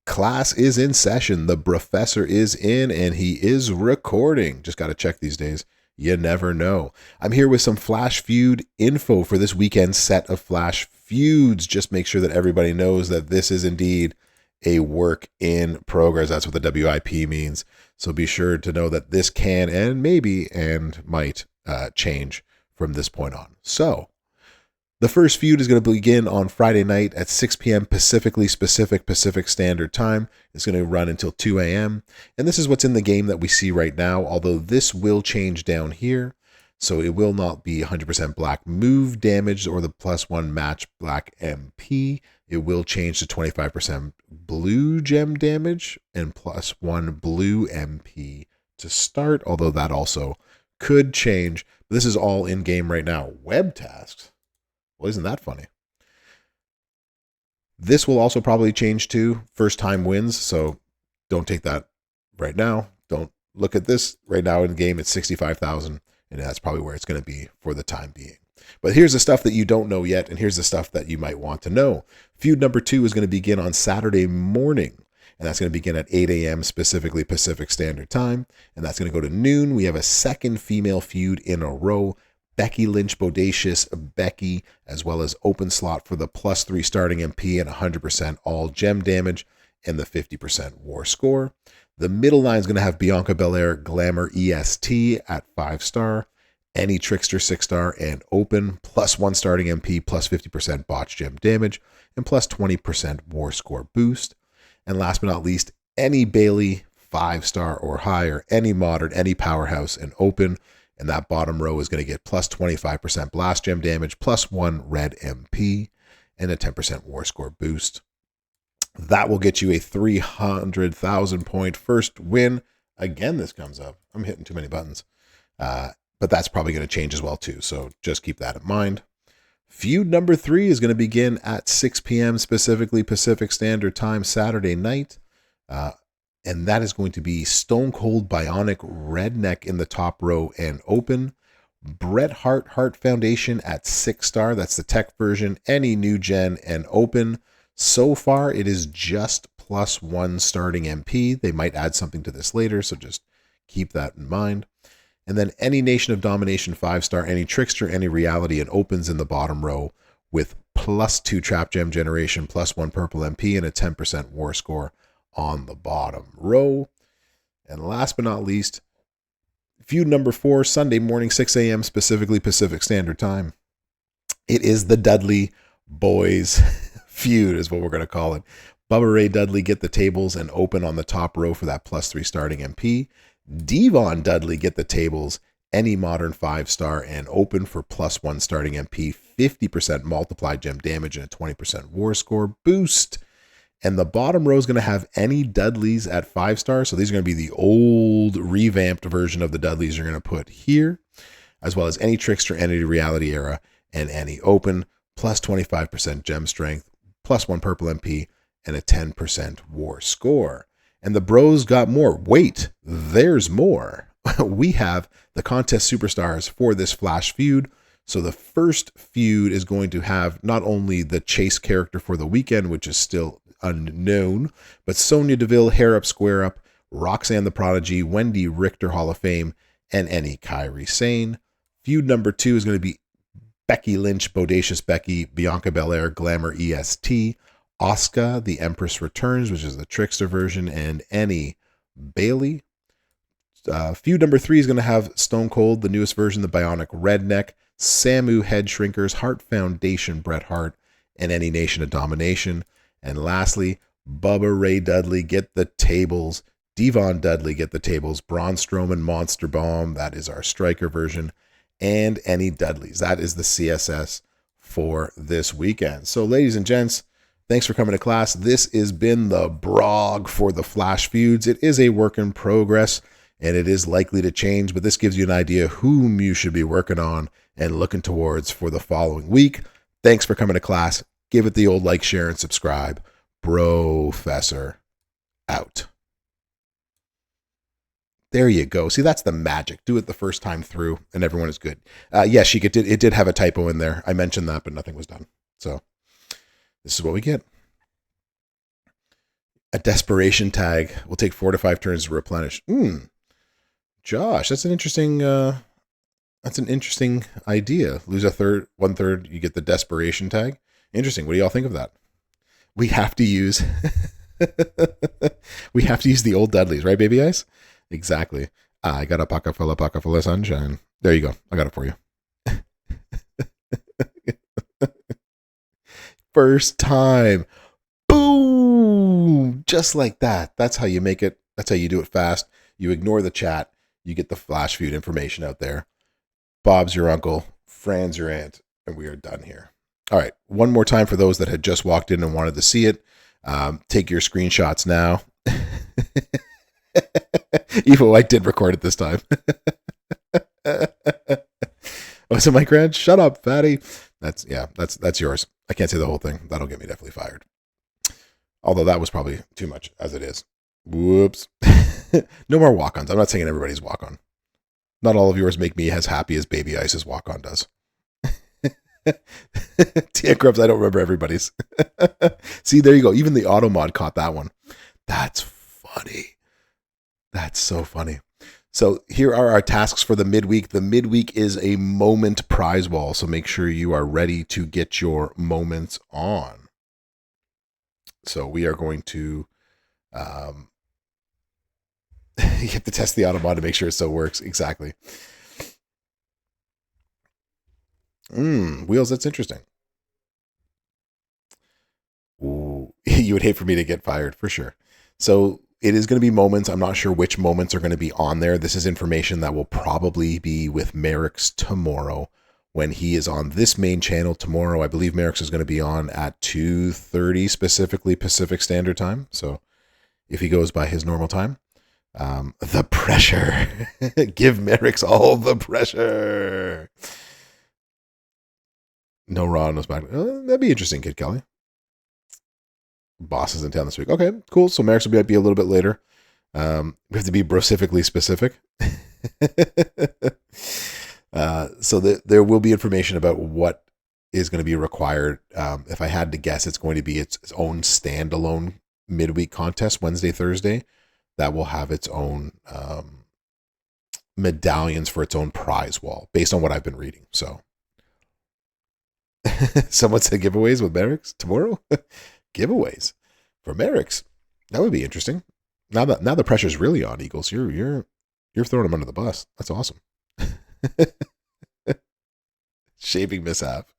Class is in session. The professor is in and he is recording. Just got to check these days. You never know. I'm here with some Flash Feud info for this weekend's set of Flash Feuds. Just make sure that everybody knows that this is indeed a work in progress. That's what the WIP means. So be sure to know that this can and maybe and might change from this point on. So the first feud is going to begin on Friday night at 6 p.m. Pacific Standard Time. It's going to run until 2 a.m. And this is what's in the game that we see right now, although this will change down here. So it will not be 100% black move damage or the +1 match black MP. It will change to 25% blue gem damage and +1 blue MP to start, although that also could change. This is all in game right now. Web tasks. Well, isn't that funny? This will also probably change to first time wins. So don't take that right now. Don't look at this right now in game. It's 65,000. And that's probably where it's going to be for the time being. But here's the stuff that you don't know yet. And here's the stuff that you might want to know. Feud number 2 is going to begin on Saturday morning. And that's going to begin at 8 a.m. specifically Pacific Standard Time. And that's going to go to noon. We have a second female feud in a row. Becky Lynch Bodacious Becky, as well as open slot for the +3 starting MP and 100% all gem damage and the 50% war score. The middle line is going to have Bianca Belair Glamour EST at 5-star, any Trickster 6-star and open, +1 starting MP, +50% botch gem damage, and +20% war score boost. And last but not least, any Bailey 5-star or higher, any modern, any powerhouse and open. And that bottom row is going to get +25% blast gem damage, +1 red MP, and a 10% war score boost. That will get you a 300,000 point first win. Again, this comes up. I'm hitting too many buttons. But that's probably going to change as well too. So just keep that in mind. Feud number 3 is going to begin at 6 p.m. specifically Pacific Standard Time Saturday night. And that is going to be Stone Cold Bionic Redneck in the top row and open. Bret Hart Heart Foundation at 6-star. That's the tech version. Any new gen and open. So far, it is just +1 starting MP. They might add something to this later, so just keep that in mind. And then any Nation of Domination 5-star, any Trickster, any Reality, and opens in the bottom row with +2 Trap Gem Generation, +1 Purple MP, and a 10% war score on the bottom row. And last but not least, feud number 4, Sunday morning, 6 a.m. specifically Pacific Standard Time. It is the Dudley Boys feud is what we're going to call it. Bubba Ray Dudley get the tables and open on the top row for that +3 starting MP. Devon Dudley get the tables, any modern 5-star and open for +1 starting MP, 50% multiplied gem damage and a 20% war score boost. And the bottom row is going to have any Dudleys at 5-star. So these are going to be the old revamped version of the Dudleys you're going to put here, as well as any Trickster, any Reality Era, and any open, +25% gem strength, +1 purple MP, and a 10% war score. And the bros got more. Wait, there's more. We have the contest superstars for this Flash feud. So the first feud is going to have not only the Chase character for the weekend, which is still unknown, but Sonya Deville, Hair Up, Square Up, Roxanne the Prodigy, Wendy Richter Hall of Fame, and any Kairi Sane. Feud number 2 is going to be Becky Lynch, Bodacious Becky, Bianca Belair, Glamour EST, Asuka, The Empress Returns, which is the Trickster version, and any Bailey. Feud number 3 is going to have Stone Cold, the newest version, the Bionic Redneck, Samu Head Shrinkers, Heart Foundation, Bret Hart, and any Nation of Domination. And lastly, Bubba Ray Dudley, Get the Tables, Devon Dudley, Get the Tables, Braun Strowman, Monster Bomb, that is our Striker version, and any Dudleys. That is the CSS for this weekend. So ladies and gents, thanks for coming to class. This has been the Brog for the Flash Feuds. It is a work in progress, and it is likely to change, but this gives you an idea whom you should be working on and looking towards for the following week. Thanks for coming to class. Give it the old like, share, and subscribe. Professor out. There you go. See, that's the magic. Do it the first time through, and everyone is good. Yes, it did have a typo in there. I mentioned that, but nothing was done. So this is what we get. A desperation tag will take 4 to 5 turns to replenish. Josh, that's an interesting idea. Lose a third, 1/3, you get the desperation tag. Interesting. What do y'all think of that? We have to use the old Dudleys, right, baby eyes? Exactly. I got a pocket full of sunshine. There you go. I got it for you. First time. Boom! Just like that. That's how you make it. That's how you do it fast. You ignore the chat. You get the Flash Feud information out there. Bob's your uncle. Fran's your aunt. And we are done here. All right. One more time for those that had just walked in and wanted to see it. Take your screenshots now. Evo, I did record it this time. Was it my grand? Shut up, fatty. That's yours. I can't say the whole thing. That'll get me definitely fired. Although that was probably too much as it is. Whoops. No more walk-ons. I'm not saying everybody's walk-on. Not all of yours make me as happy as Baby Ice's walk-on does. Tia Grubs, I don't remember everybody's. See, there you go. Even the auto mod caught that one. That's funny. That's so funny. So here are our tasks for the midweek. The midweek is a moment prize wall, so make sure you are ready to get your moments on. So we are going to you have to test the auto mod to make sure it still works. Exactly. Wheels, that's interesting. Ooh, you would hate for me to get fired for sure. So it is going to be moments. I'm not sure which moments are going to be on there. This is information that will probably be with Merrick's tomorrow when he is on this main channel tomorrow. I believe Merrick's is going to be on at 2:30 specifically Pacific Standard Time. So if he goes by his normal time, the pressure. Give Merrick's all the pressure. No Ron was back. That'd be interesting, Kid Kelly. Boss is in town this week. Okay, cool. So Merrick's will be a little bit later. We have to be brocifically specific. So there will be information about what is going to be required. If I had to guess, it's going to be its own standalone midweek contest, Wednesday, Thursday, that will have its own medallions for its own prize wall, based on what I've been reading. So someone said giveaways with Merrick's tomorrow. Giveaways for Merrick's. That would be interesting. Now the pressure's really on, Eagles. You're throwing them under the bus. That's awesome. Shaving mishap.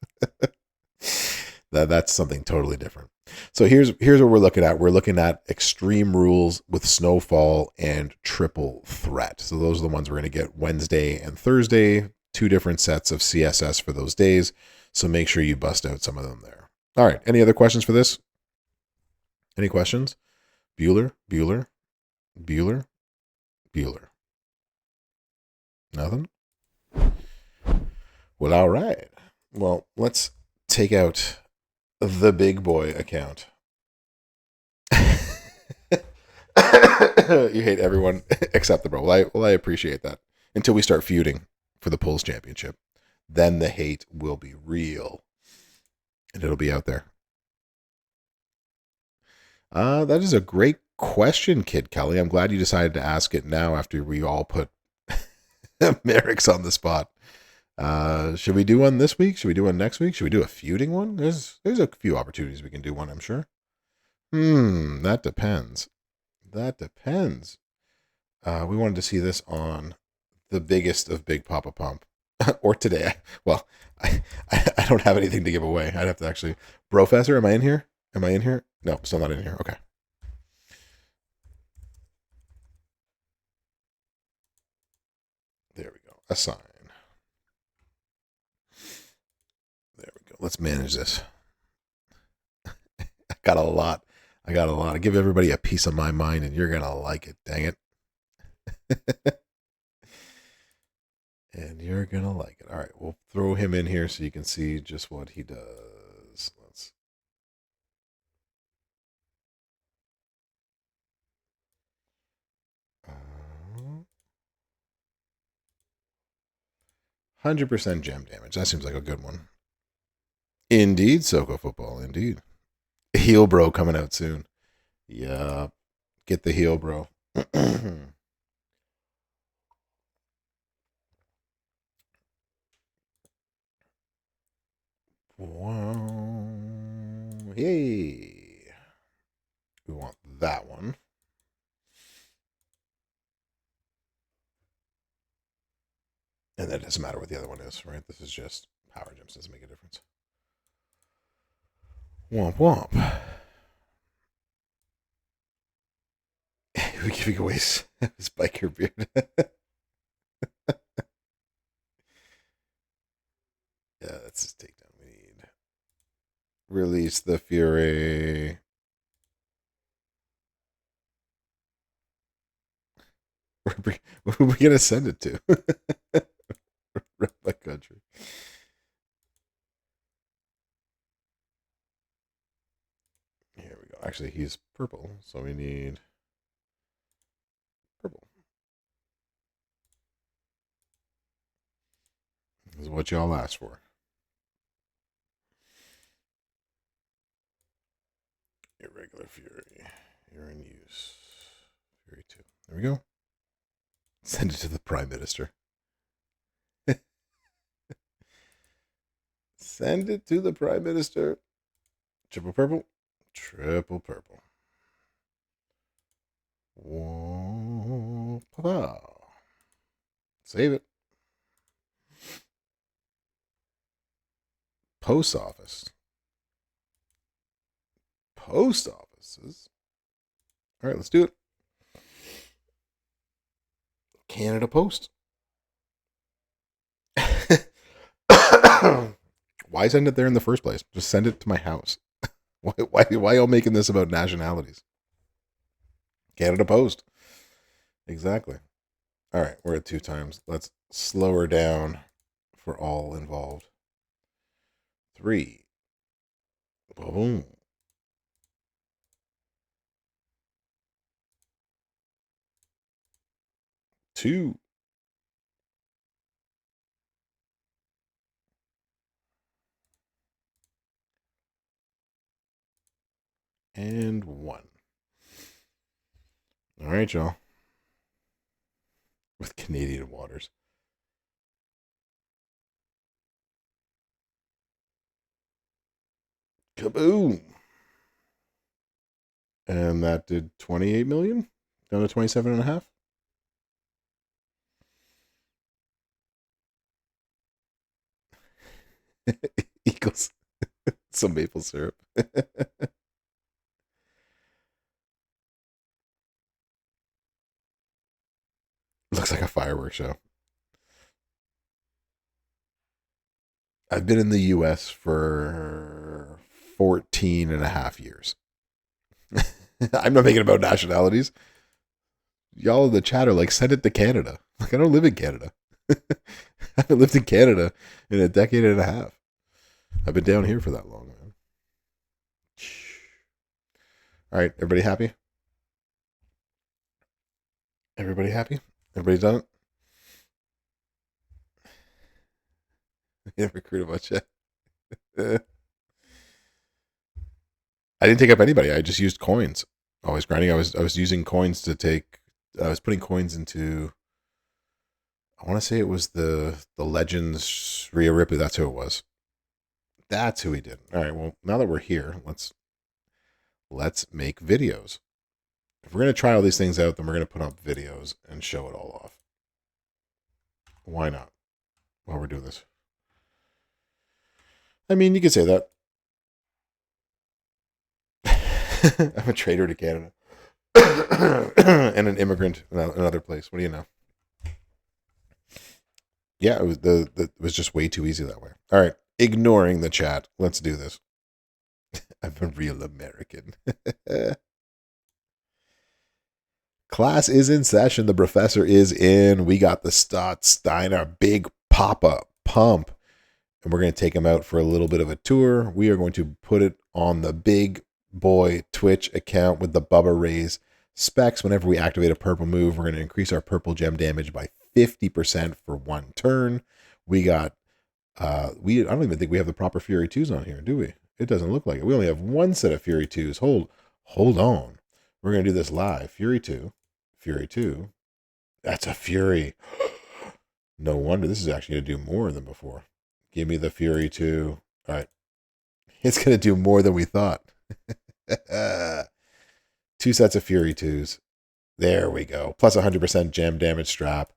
That's something totally different. So here's what we're looking at. We're looking at extreme rules with snowfall and triple threat. So those are the ones we're going to get Wednesday and Thursday. 2 different sets of CSS for those days. So make sure you bust out some of them there. All right. Any other questions for this? Any questions? Bueller. Nothing? Well, all right. Well, let's take out the big boy account. You hate everyone except the bro. Well, I appreciate that. Until we start feuding for the Pulls Championship. Then the hate will be real. And it'll be out there. That is a great question, Kid Kelly. I'm glad you decided to ask it now after we all put Merrick's on the spot. Should we do one this week? Should we do one next week? Should we do a feuding one? There's a few opportunities we can do one, I'm sure. That depends. That depends. We wanted to see this on the biggest of Big Papa Pump. Or today. Well, I don't have anything to give away. I'd have to actually. Professor, am I in here? Am I in here? No, still not in here. Okay. There we go. Assign. There we go. Let's manage this. I got a lot. I give everybody a piece of my mind, and you're gonna like it. Dang it. And you're gonna like it. All right, we'll throw him in here so you can see just what he does. Let's. 100% gem damage. That seems like a good one. Indeed, Soko football. Indeed. Heel bro coming out soon. Yeah. Get the heel bro. Wow. Yay. We want that one. And that doesn't matter what the other one is, right? This is just power gems. Doesn't make a difference. Womp womp. We're giving away his biker beard. Yeah, that's his takedown. We need release the fury. Who are we gonna send it to? Rep my country. Here we go. Actually, he's purple, so we need purple. This is what y'all asked for. Irregular fury. You're in use. Fury 2. There we go. Send it to the Prime Minister. Send it to the Prime Minister. Triple purple. Triple purple. Whoa. Pow. Save it. Post office. Post offices. All right, let's do it. Canada Post. Why send it there in the first place? Just send it to my house. Why y'all making this about nationalities? Canada Post. Exactly. All right, we're at 2 times. Let's slow her down for all involved. 3. Boom. 2. And 1. All right, y'all. With Canadian waters. Kaboom. And that did 28 million? Down to 27 and a half? Equals some maple syrup. Looks like a fireworks show. I've been in the US for 14 and a half years. I'm not making it about nationalities. Y'all in the chat are like, send it to Canada. Like, I don't live in Canada. I haven't lived in Canada in a decade and a half. I've been down here for that long, man. All right, everybody happy? Everybody happy? Everybody done it? I haven't recruited much yet. I didn't take up anybody. I just used coins. Always grinding. I was using coins to take. I was putting coins into I want to say it was the Legends Rhea Ripley. That's who it was. That's who he did. All right. Well, now that we're here, let's make videos. If we're gonna try all these things out, then we're gonna put up videos and show it all off. Why not? While we're doing this, I mean, you could say that. I'm a traitor to Canada and an immigrant in another place. What do you know? Yeah, it was it was just way too easy that way. All right, ignoring the chat. Let's do this. I'm a real American. Class is in session. The professor is in. We got the Stott Steiner big pop-up pump. And we're going to take him out for a little bit of a tour. We are going to put it on the big boy Twitch account with the Bubba Rays specs. Whenever we activate a purple move, we're going to increase our purple gem damage by 50% for one turn. We got, I don't even think we have the proper Fury 2s on here, do we? It doesn't look like it. We only have one set of Fury 2s. Hold on. We're going to do this live. Fury 2. Fury 2. That's a Fury. No wonder this is actually going to do more than before. Give me the Fury 2. All right. It's going to do more than we thought. 2 sets of Fury 2s. There we go. Plus 100% gem damage strap.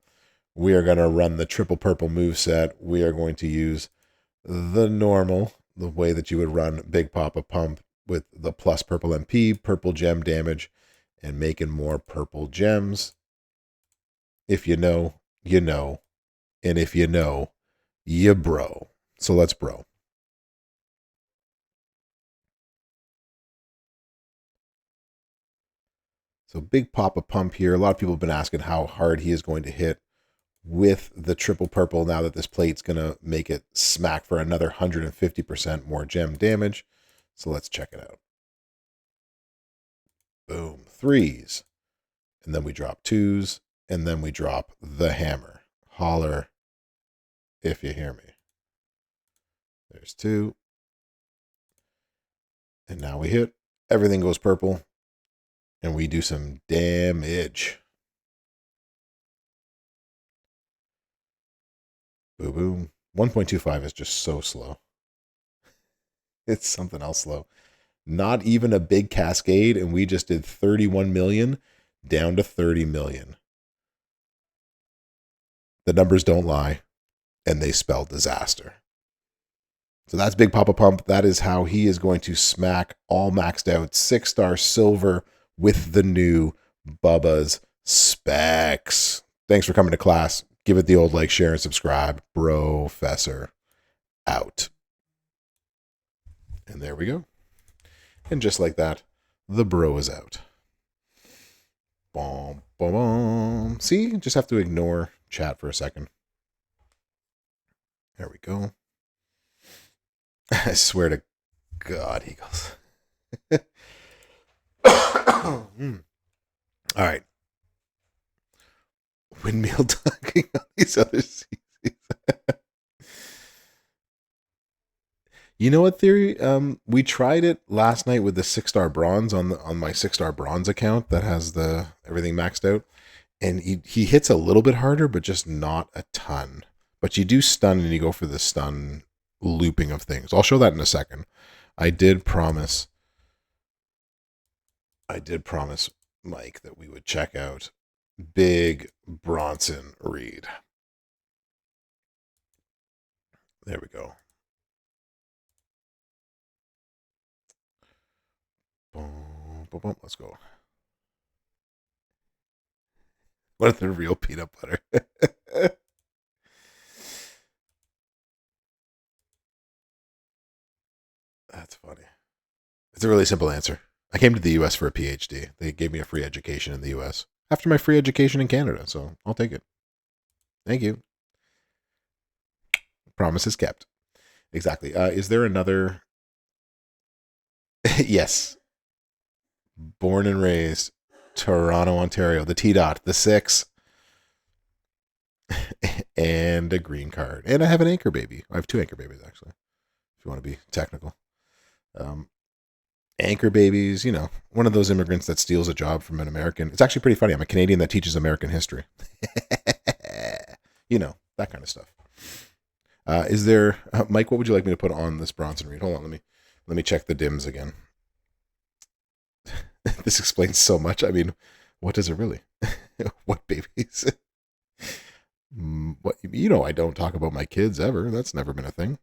We are going to run the triple purple move set. We are going to use the normal, the way that you would run Big Papa Pump with the plus purple MP, purple gem damage, and making more purple gems. If you know, you know. And if you know, you bro. So let's bro. So Big Papa Pump here. A lot of people have been asking how hard he is going to hit with the triple purple now that this plate's going to make it smack for another 150% more gem damage. So let's check it out. Boom. 3s. And then we drop 2s. And then we drop the hammer. Holler if you hear me. There's 2. And now we hit. Everything goes purple. And we do some damage. Boom, boom. 1.25 is just so slow. It's something else slow. Not even a big cascade, and we just did 31 million down to 30 million. The numbers don't lie, and they spell disaster. So that's Big Papa Pump. That is how he is going to smack all maxed out 6-star silver with the new Bubba's specs. Thanks for coming to class. Give it the old like, share, and subscribe. Professor out. And there we go. And just like that, the bro is out. Boom, boom, boom. See, just have to ignore chat for a second. There we go. I swear to God, Eagles. All right. Windmill talking on these other CCs. You know what, Theory? We tried it last night with the 6-star bronze on my 6-star bronze account that has the everything maxed out, and he hits a little bit harder, but just not a ton. But you do stun, and you go for the stun looping of things. I'll show that in a second. I did promise Mike that we would check out Big Bronson Reed. There we go. Boom, boom, boom. Let's go. What if they're real peanut butter? That's funny. It's a really simple answer. I came to the U.S. for a PhD. They gave me a free education in the U.S. after my free education in Canada, so I'll take it. Thank you. Promise is kept. Exactly. Is there another? Yes. Born and raised Toronto, Ontario. The T-Dot, the 6. And a green card. And I have an anchor baby. I have 2 anchor babies, actually, if you want to be technical. Anchor babies, you know, one of those immigrants that steals a job from an American. It's actually pretty funny. I'm a Canadian that teaches American history. You know, that kind of stuff. Is there, Mike? What would you like me to put on this Bronson read? Hold on, let me check the dims again. This explains so much. I mean, what does it really? What babies? What you know? I don't talk about my kids ever. That's never been a thing.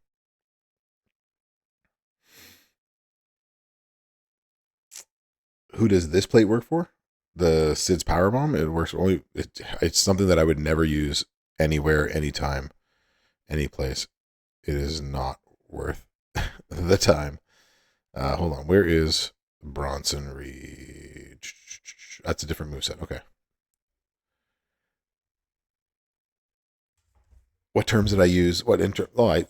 Who does this plate work for? The Sid's Powerbomb. It works only. It's something that I would never use anywhere, anytime, any place. It is not worth the time. Hold on. Where is Bronson Reed? That's a different moveset. Okay. What terms did I use? What inter? Oh, I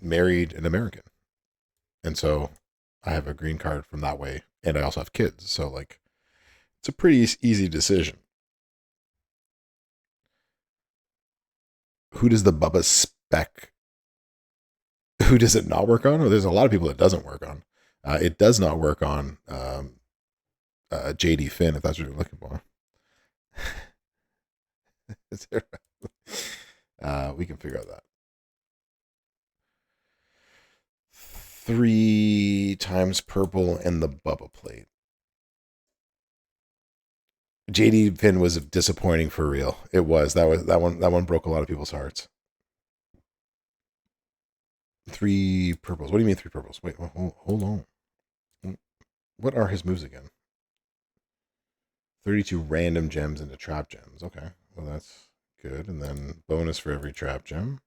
married an American, and so I have a green card from that way, and I also have kids. So like, it's a pretty easy decision. Who does the Bubba spec? Who does it not work on? Oh, there's a lot of people it doesn't work on. It does not work on JD Finn, if that's what you're looking for. We can figure out that. 3 times purple and the Bubba plate. JD Finn was disappointing for real. It was. That one broke a lot of people's hearts. 3 purples. What do you mean 3 purples? Wait, hold on. What are his moves again? 32 random gems into trap gems. Okay. Well, that's good. And then bonus for every trap gem.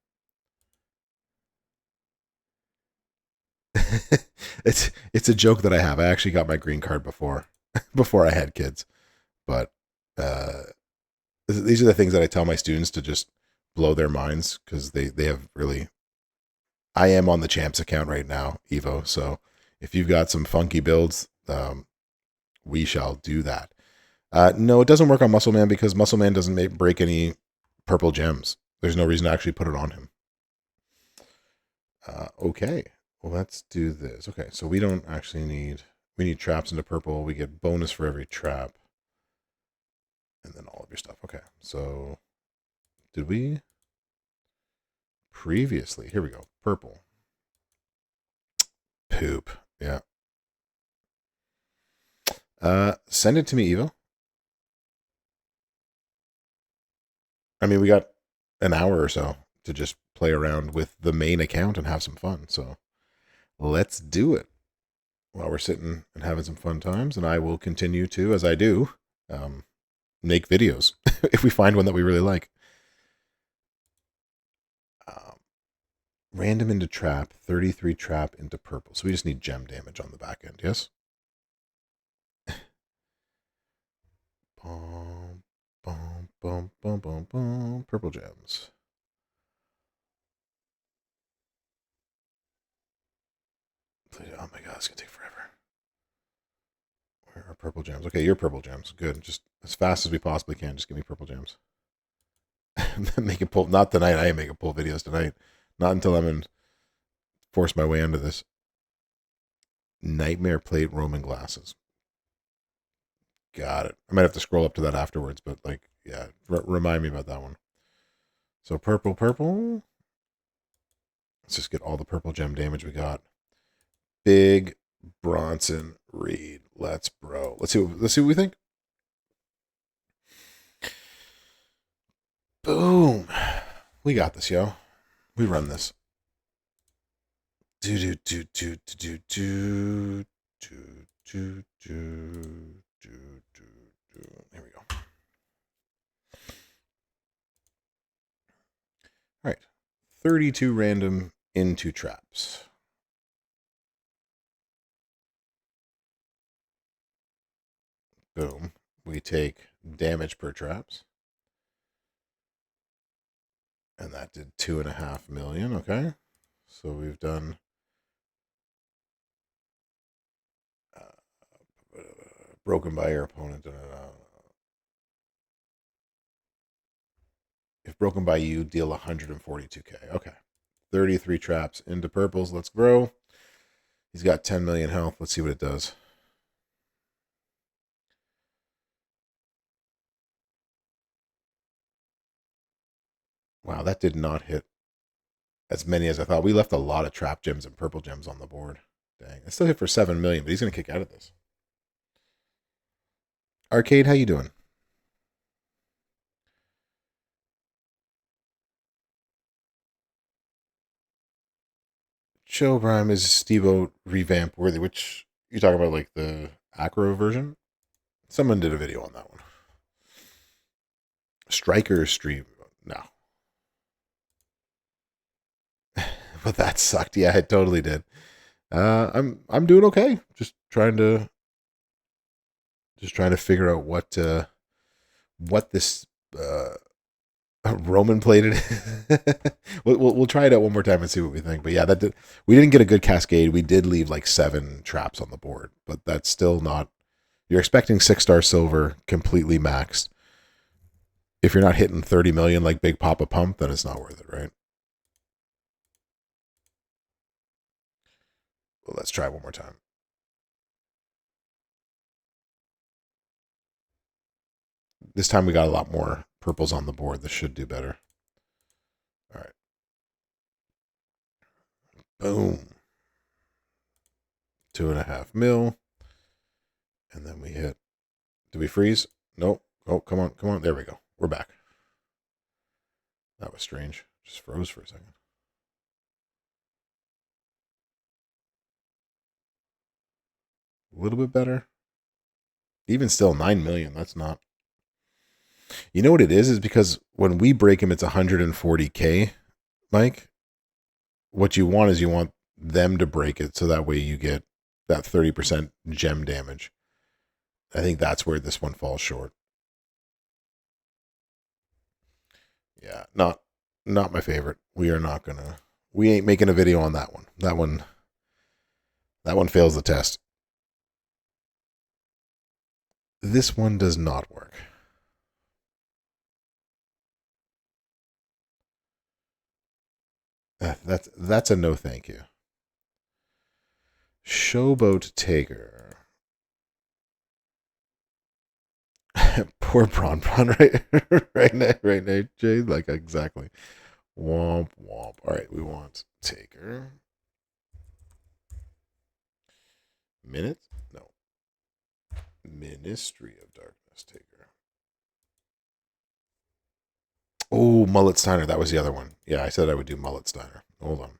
It's a joke that I have. I actually got my green card before before I had kids. But uh, these are the things that I tell my students to just blow their minds because they have really. I am on the champs account right now, Evo. So if you've got some funky builds, we shall do that. No, it doesn't work on Muscle Man because Muscle Man doesn't break any purple gems. There's no reason to actually put it on him. Okay, well let's do this. Okay, so we don't actually we need traps into purple. We get bonus for every trap, and then all of your stuff. Okay, so did we previously? Here we go. Purple. Poop. Yeah. Send it to me, Evo. I mean, we got an hour or so to just play around with the main account and have some fun. So let's do it while we're sitting and having some fun times. And I will continue to, as I do, make videos if we find one that we really like. Random into trap, 33 trap into purple. So we just need gem damage on the back end, yes? Boom, boom, boom, boom, boom, boom. Purple gems. Oh my god, it's gonna take forever. Where are purple gems? Okay, you're purple gems. Good. Just as fast as we possibly can. Just give me purple gems. Make it pull. Not tonight. I ain't making pull videos tonight. Not until I'm in. Force my way under this. Nightmare plate Roman glasses. Got it. I might have to scroll up to that afterwards, but like, yeah, remind me about that one. So purple, purple. Let's just get all the purple gem damage we got. Big Bronson Reed. Let's bro. Let's see what we think. Boom. We got this, yo. We run this. Do do do do do do do do do do do. Here we go. All right. 32 random into traps. Boom. We take damage per traps. And that did 2.5 million. Okay. So we've done broken by your opponent. If broken by you, deal 142k. Okay. 33 traps into purples. Let's grow. He's got 10 million health. Let's see what it does. Wow, that did not hit as many as I thought. We left a lot of trap gems and purple gems on the board. Dang. I still hit for 7 million, but he's going to kick out of this. Arcade, how you doing? Chill Prime is Steve-O revamp worthy, which you talking about like the acro version? Someone did a video on that one. Striker stream. No. But that sucked. Yeah, it totally did. I'm doing okay. Just trying to figure out what this Roman plated. we'll try it out one more time and see what we think. But yeah, we didn't get a good cascade. We did leave like 7 traps on the board, but that's still not. You're expecting 6-star silver completely maxed. If you're not hitting 30 million like Big Papa Pump, then it's not worth it, right? Well, let's try one more time. This time we got a lot more purples on the board. This should do better. All right. Boom. 2.5 mil. And then we hit. Did we freeze? Nope. Oh, come on. Come on. There we go. We're back. That was strange. Just froze for a second. A little bit better. Even still, 9 million. That's not. You know what it is because when we break him, it's 140K, Mike. What you want is you want them to break it so that way you get that 30% gem damage. I think that's where this one falls short. Yeah, not my favorite. We ain't making a video on that one. That one fails the test. This one does not work. That's a no thank you. Showboat Taker. Poor Prawn, right? right now, Jay. Like, exactly. Womp, womp. All right, we want Taker. Minute? No. Ministry of Darkness Taker. Oh, Mullet Steiner. That was the other one. Yeah, I said I would do Mullet Steiner. Hold on.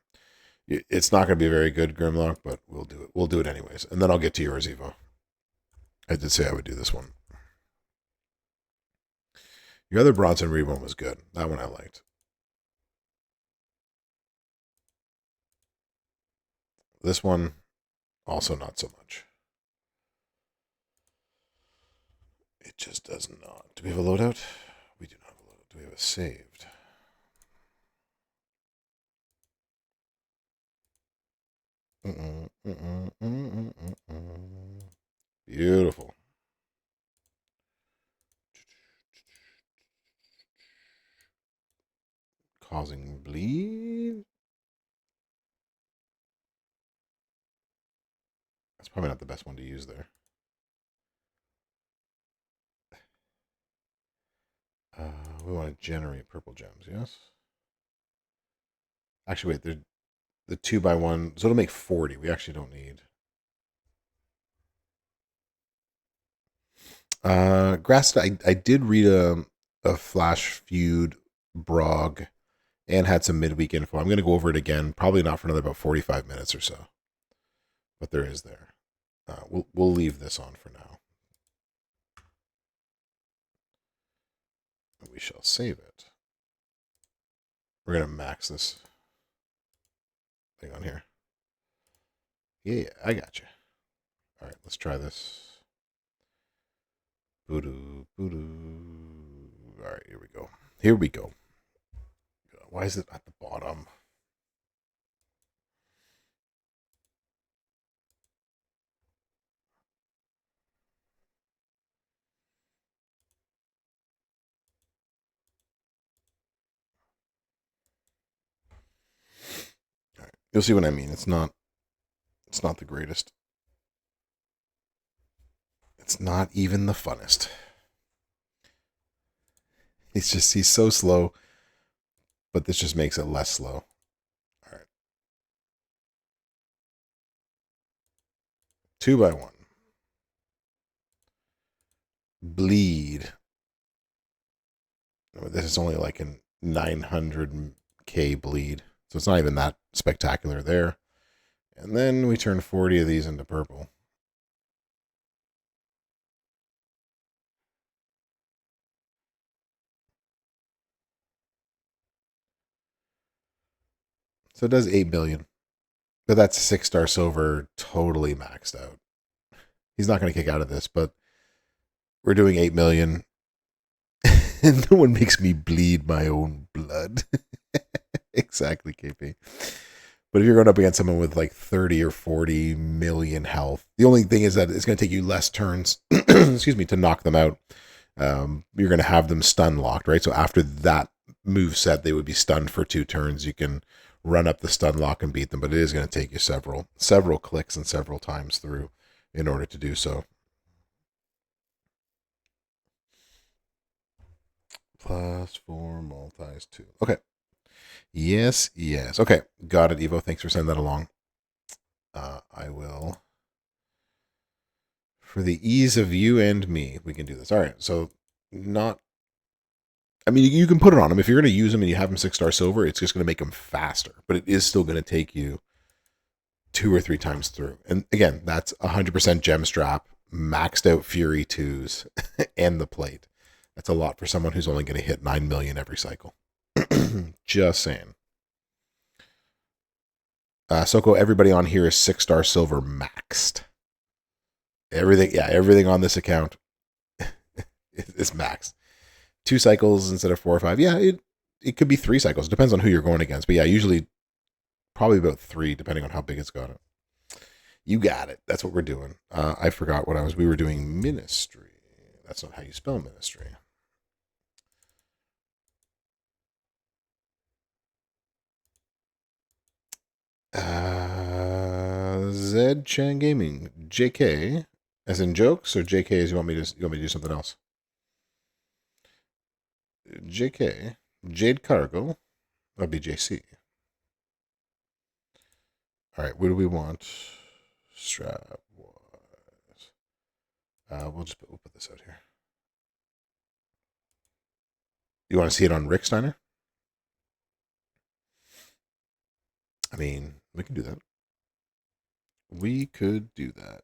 It's not going to be very good, Grimlock, but we'll do it. We'll do it anyways. And then I'll get to yours, Evo. I did say I would do this one. Your other Bronson Reed one was good. That one I liked. This one, also not so much. It just does not. Do we have a loadout? We do not have a loadout. Do we have a saved? Beautiful. Causing bleed? That's probably not the best one to use there. We want to generate purple gems, yes? Actually, wait, the 2x1, so it'll make 40. We actually don't need. Grass, I did read a Flash Feud blog and had some midweek info. I'm going to go over it again, probably not for another about 45 minutes or so. But there is there. We'll leave this on for now. We shall save it. We're going to max this thing on here. Yeah, I got you. All right, let's try this. Voodoo, voodoo. All right, here we go. Here we go. Why is it at the bottom? All right, you'll see what I mean. It's not the greatest. It's not even the funnest. He's so slow. but this just makes it less slow. All right. 2x1. Bleed. This is only like a 900k bleed, so it's not even that spectacular there. And then we turn 40 of these into purple. So it does 8 billion. But that's 6-star silver totally maxed out. He's not going to kick out of this, but we're doing 8 million. And no one makes me bleed my own blood. Exactly, KP. But if you're going up against someone with like 30 or 40 million health, the only thing is that it's going to take you less turns, excuse me, to knock them out. You're going to have them stun locked, right? So after that move set, they would be stunned for 2 turns. You can run up the stun lock and beat them, but it is going to take you several clicks and several times through in order to do so. +4 multis 2. Okay. Yes. Okay. Got it, Evo. Thanks for sending that along. I will. For the ease of you and me, we can do this. All right. So not. I mean, you can put it on them. If you're going to use them and you have them 6-star silver, it's just going to make them faster. But it is still going to take you 2 or 3 times through. And again, that's 100% gem strap, maxed out Fury 2s, and the plate. That's a lot for someone who's only going to hit 9 million every cycle. Just saying. Soko, everybody on here is 6-star silver maxed. Everything on this account is maxed. 2 cycles instead of 4 or 5. Yeah, it could be 3 cycles. Depends on who you're going against. But yeah, usually probably about 3, depending on how big it's got it. You got it. That's what we're doing. I forgot what we were doing ministry. That's not how you spell ministry. Zed Chan Gaming. JK, as in jokes, or JK as you want me to do something else? JK. Jade Cargo. That'd be JC. All right, what do we want? Strap wise. We'll put this out here. You want to see it on Rick Steiner? I mean, we can do that. We could do that.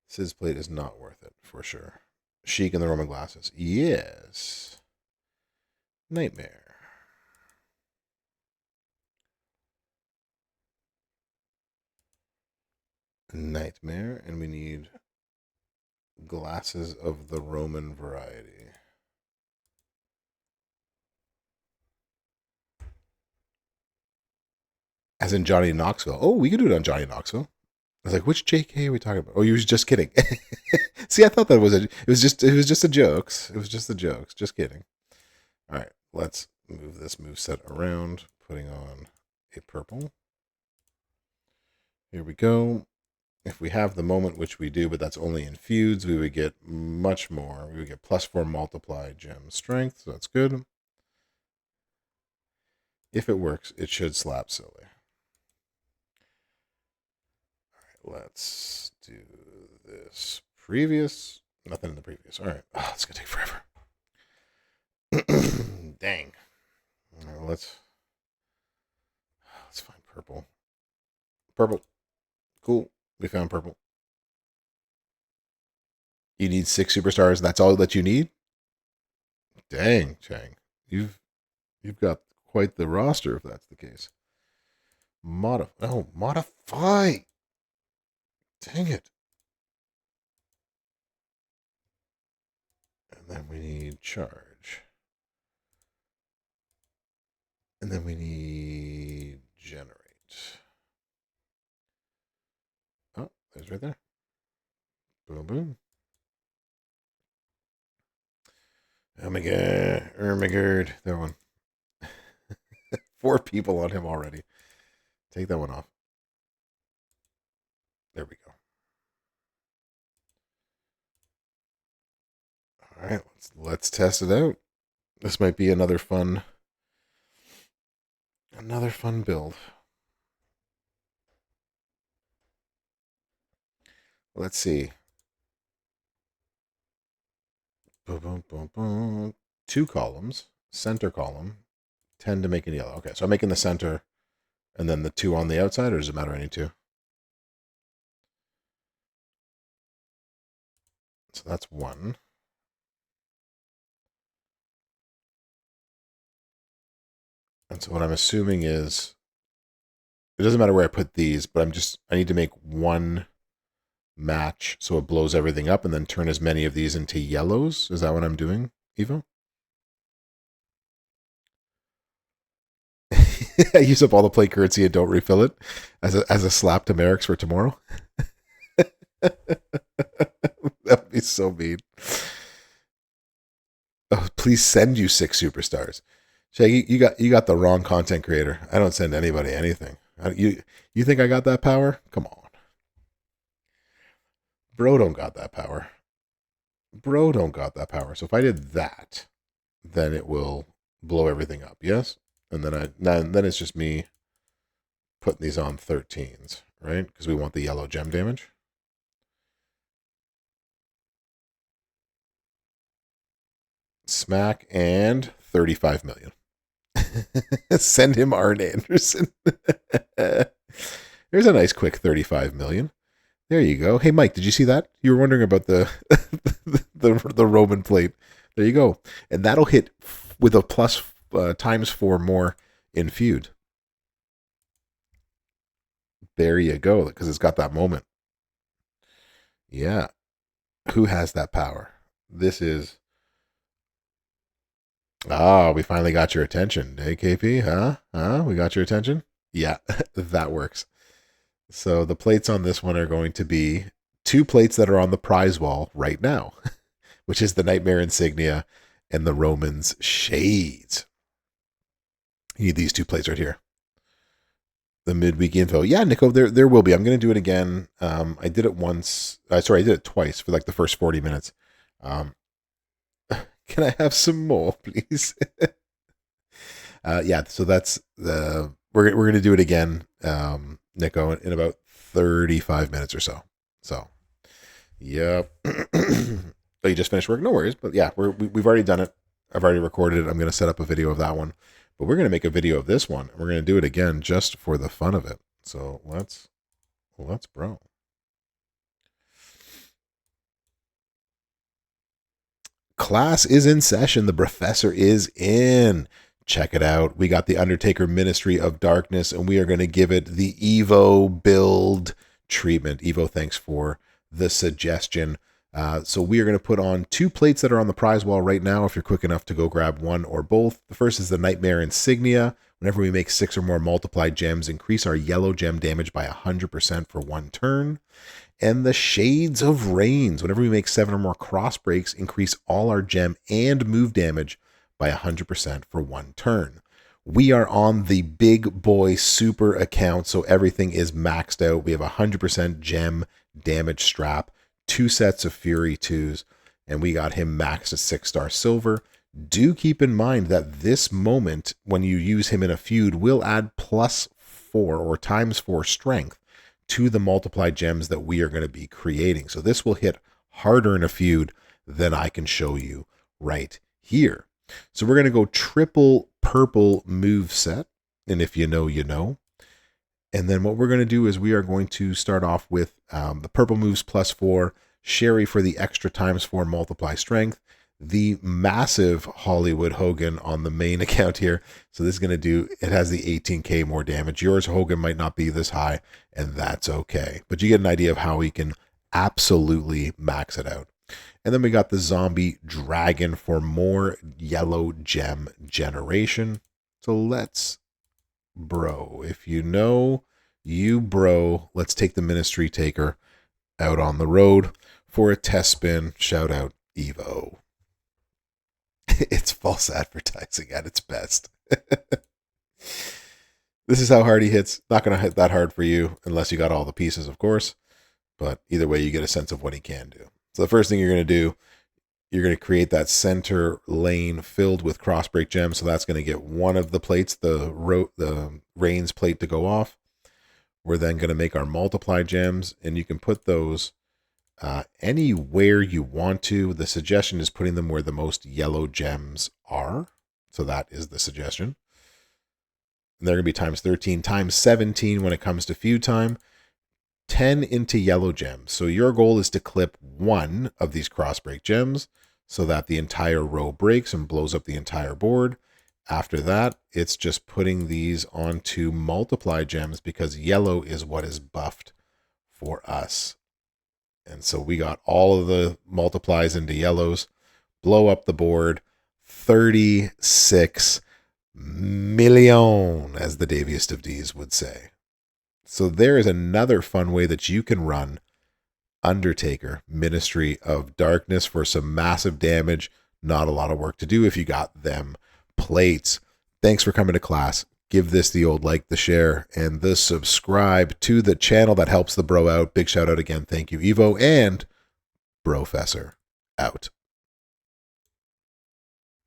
Sid's plate is not worth it, for sure. Chic and the Roman glasses. Yes. Nightmare. Nightmare, and we need glasses of the Roman variety. As in Johnny Knoxville. Oh, we could do it on Johnny Knoxville. I was like, which JK are we talking about? Oh, you was just kidding. See, I thought that it was just the jokes. It was just the jokes. Just kidding. All right, let's move this moveset around, putting on a purple. Here we go. If we have the moment, which we do, but that's only in Feuds, we would get much more. We would get +4 multiply gem strength, so that's good. If it works, it should slap silly. All right, let's do this. Previous. Nothing in the previous. All right. Oh, it's going to take forever. Dang. All right, let's find purple. Purple. Cool. We found purple. You need 6 superstars. That's all that you need? Dang, Chang. You've got quite the roster if that's the case. Modify. Dang it. And then we need charge. And then we need generate. Oh, there's right there. Boom, boom. Oh my god. That one. 4 people on him already. Take that one off. There we go. All right, let's test it out. This might be another fun build. Let's see. Boom, boom, boom, boom. 2 columns, center column, 10 to make it yellow. Okay, so I'm making the center and then the 2 on the outside, or does it matter any 2? So that's 1. And so what I'm assuming is, it doesn't matter where I put these, but I need to make 1 match so it blows everything up and then turn as many of these into yellows. Is that what I'm doing, Evo? I use up all the plate currency and don't refill it as a slap to Merrick's for tomorrow. That'd be so mean. Oh, please send you 6 superstars. Shaggy, you got the wrong content creator. I don't send anybody anything. You think I got that power? Come on. Bro don't got that power. Bro don't got that power. So if I did that, then it will blow everything up. Yes? And then it's just me putting these on 13s, right? Because we want the yellow gem damage. Smack and 35 million. Send him Arn Anderson. There's a nice quick 35 million. There you go. Hey, Mike, did you see that? You were wondering about the the Roman plate. There you go. And that'll hit with a plus ×4 more in feud. There you go, because it's got that moment. Yeah. Who has that power? This is... Oh, we finally got your attention. Hey, KP, huh? We got your attention? Yeah, that works. So the plates on this one are going to be 2 plates that are on the prize wall right now, which is the Nightmare Insignia and the Romans Shades. You need these 2 plates right here. The midweek info. Yeah, Nico, there will be. I'm going to do it again. I did it once. Sorry, I did it twice for like the first 40 minutes. Can I have some more, please? Yeah, so that's the... We're going to do it again, Nico, in about 35 minutes or so. So, yep. Oh, you just finished work? No worries. But yeah, we've already done it. I've already recorded it. I'm going to set up a video of that one. But we're going to make a video of this one. We're going to do it again just for the fun of it. So let's bro. Class is in session. The professor is in. Check it out. We got the Undertaker Ministry of Darkness, and we are going to give it the Evo build treatment. Evo, thanks for the suggestion. So we are going to put on 2 plates that are on the prize wall right now, if you're quick enough to go grab one or both. The first is the Nightmare Insignia. Whenever we make 6 or more multiplied gems, increase our yellow gem damage by 100% for 1 turn. And the Shades of Rains. Whenever we make 7 or more cross breaks, increase all our gem and move damage by 100% for 1 turn. We are on the big boy super account, so everything is maxed out. We have 100% gem damage strap, 2 sets of Fury 2s, and we got him maxed at 6-star silver. Do keep in mind that this moment, when you use him in a feud, will add +4 or ×4 strength to the multiplied gems that we are going to be creating. So this will hit harder in a feud than I can show you right here. So we're going to go triple purple move set. And if you know, you know. And then what we're going to do is we are going to start off with the purple moves +4, Sherry for the extra ×4 multiply strength, the massive Hollywood Hogan on the main account here. So this is going to do, it has the 18K more damage. Yours, Hogan, might not be this high, and that's okay. But you get an idea of how we can absolutely max it out. And then we got the zombie dragon for more yellow gem generation. So let's, bro, if you know, you bro, let's take the Ministry Taker out on the road for a test spin. Shout out Evo. It's false advertising at its best. This is how hard he hits. Not going to hit that hard for you unless you got all the pieces, of course. But either way, you get a sense of what he can do. So the first thing you're going to do, you're going to create that center lane filled with cross break gems. So that's going to get one of the plates, the Reigns plate, to go off. We're then going to make our multiply gems, and you can put those anywhere you want to. The suggestion is putting them where the most yellow gems are. So that is the suggestion. And they're going to be times 13, times 17 when it comes to feud time. 10 into yellow gems. So your goal is to clip one of these cross break gems so that the entire row breaks and blows up the entire board. After that, it's just putting these onto multiply gems because yellow is what is buffed for us. And so we got all of the multiplies into yellows, blow up the board, 36 million, as the Daviest of D's would say. So there is another fun way that you can run Undertaker, Ministry of Darkness, for some massive damage. Not a lot of work to do if you got them plates. Thanks for coming to class. Give this the old like, the share, and the subscribe to the channel. That helps the bro out. Big shout out again. Thank you, Evo and Brofessor out.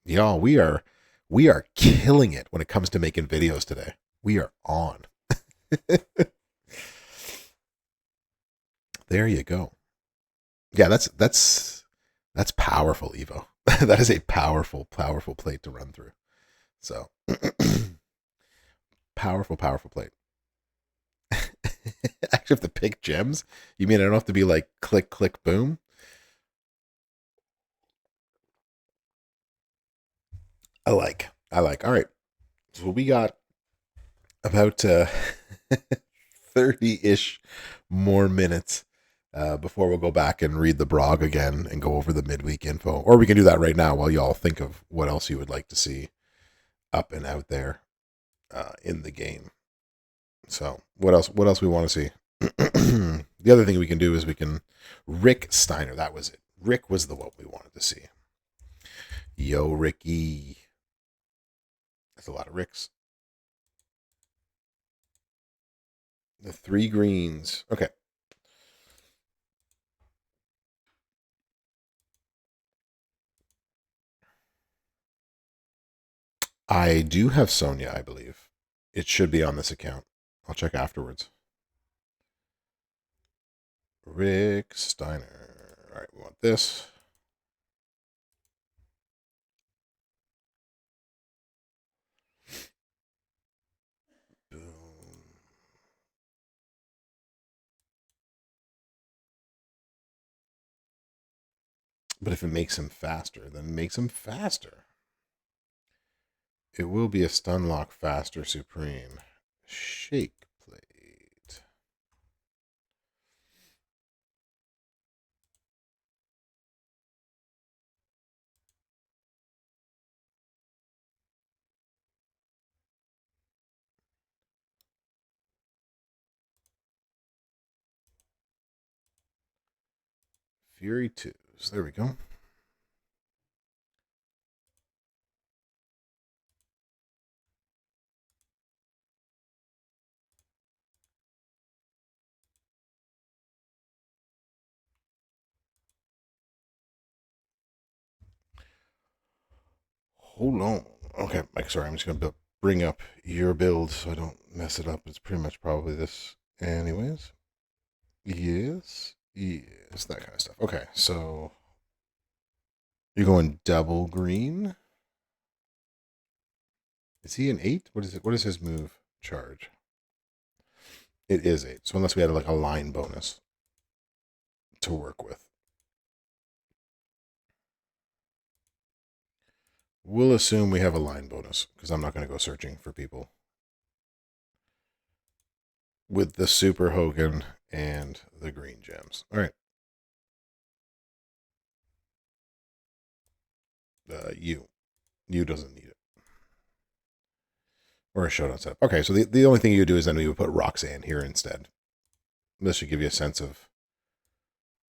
Y'all, we are killing it when it comes to making videos today. We are on. There you go. Yeah, that's powerful, Evo. That is a powerful plate to run through. So powerful plate. Actually have to pick gems. You mean I don't have to be like click, click, boom? I like. All right. So we got about 30-ish more minutes before we'll go back and read the blog again and go over the midweek info. Or we can do that right now while y'all think of what else you would like to see up and out there in the game. So what else we want to see? The other thing we can do is we can Rick Steiner. That was it. Rick was the what we wanted to see. Yo, Ricky. That's a lot of Ricks. The 3 greens. Okay. I do have Sonia, I believe. It should be on this account. I'll check afterwards. Rick Steiner. All right, we want this. Boom. But if it makes him faster, then it makes him faster. It will be a stun lock faster Supreme. Shake plate. Fury 2s. There we go. Hold on. Okay, Mike, sorry. I'm just going to bring up your build so I don't mess it up. It's pretty much probably this anyways. Yes, that kind of stuff. Okay, so you're going double green. Is he an 8? What is it? What is his move charge? It is 8. So unless we had like a line bonus to work with. We'll assume we have a line bonus because I'm not going to go searching for people with the Super Hogan and the green gems. All right. You doesn't need it. Or a showdown setup. Okay, so the only thing you do is then we would put Roxanne here instead. This should give you a sense of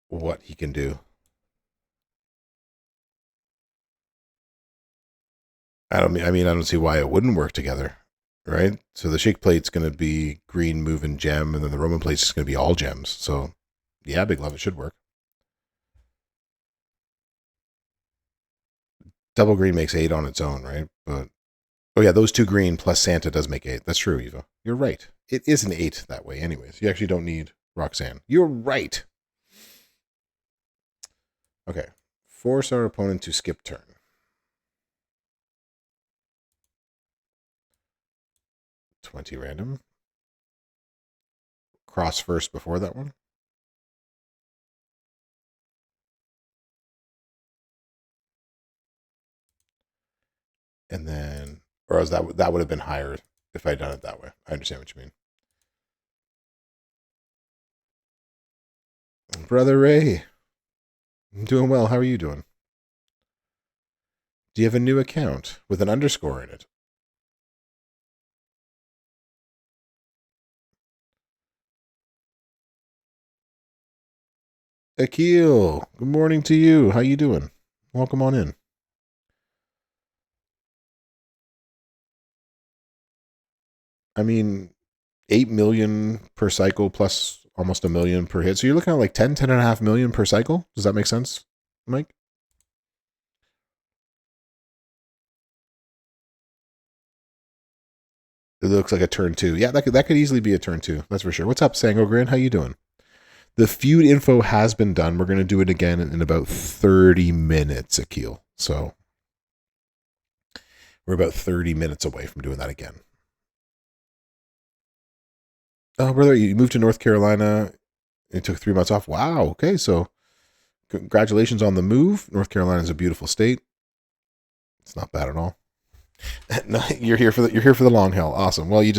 what he can do. I don't see why it wouldn't work together, right? So the shake plate's going to be green, move, and gem, and then the Roman plate's going to be all gems. So yeah, Big Love, it should work. double green makes 8 on its own, right? But oh yeah, those 2 green plus Santa does make 8. That's true, Eva. You're right. It is an 8 that way anyways. You actually don't need Roxanne. You're right. Okay. Force our opponent to skip turn. $20 random. Cross first before that one. And then, or else that would have been higher if I'd done it that way. I understand what you mean. Brother Ray. I'm doing well. How are you doing? Do you have a new account with an underscore in it? Akil, good morning to you. How you doing? Welcome on in. I mean, 8 million per cycle plus almost a million per hit. So you're looking at like 10.5 million per cycle. Does that make sense, Mike? It looks like a turn 2. Yeah, that could easily be a turn 2. That's for sure. What's up, Sango Grand? How you doing? The feud info has been done. We're going to do it again in about 30 minutes, Akil. So we're about 30 minutes away from doing that again. Oh, brother, you moved to North Carolina. It took 3 months off. Wow. Okay, so congratulations on the move. North Carolina is a beautiful state. It's not bad at all. No, you're here for the long haul. Awesome. Well, you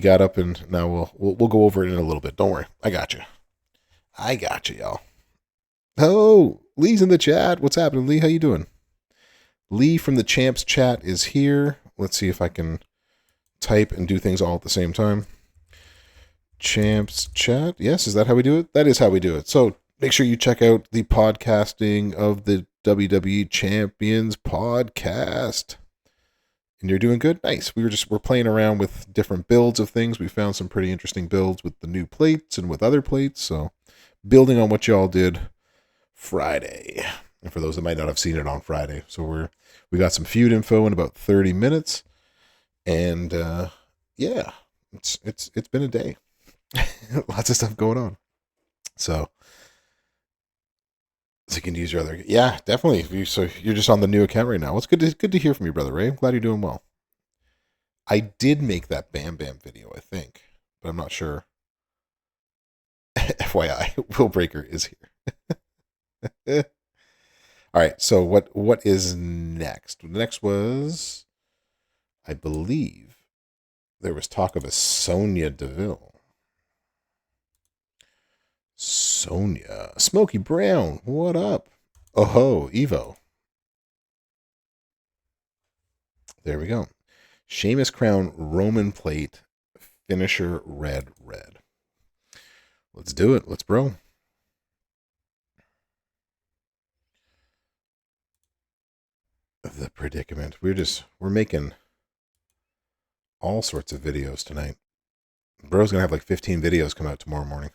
got up, and now we'll go over it in a little bit. Don't worry. I got you, y'all. Oh, Lee's in the chat. What's happening, Lee? How you doing? Lee from the Champs chat is here. Let's see if I can type and do things all at the same time. Champs chat. Yes, is that how we do it? That is how we do it. So make sure you check out the podcasting of the WWE Champions podcast. And you're doing good? Nice. We're playing around with different builds of things. We found some pretty interesting builds with the new plates and with other plates. So building on what y'all did Friday. And for those that might not have seen it on Friday. So we got some feud info in about 30 minutes. And yeah, it's been a day. Lots of stuff going on. So you can use your other. Yeah, definitely. So you're just on the new account right now. Well, it's good to hear from you, brother Ray. I'm glad you're doing well. I did make that Bam Bam video, I think, but I'm not sure. FYI, Will Breaker is here. All right. So what is next? Next was, I believe, there was talk of a Sonya Deville. Sonya. Smokey Brown. What up? Oh ho, Evo. There we go. Sheamus Crown Roman Plate Finisher Red. Let's do it. Let's bro. The predicament. We're making all sorts of videos tonight. Bro's gonna have like 15 videos come out tomorrow morning.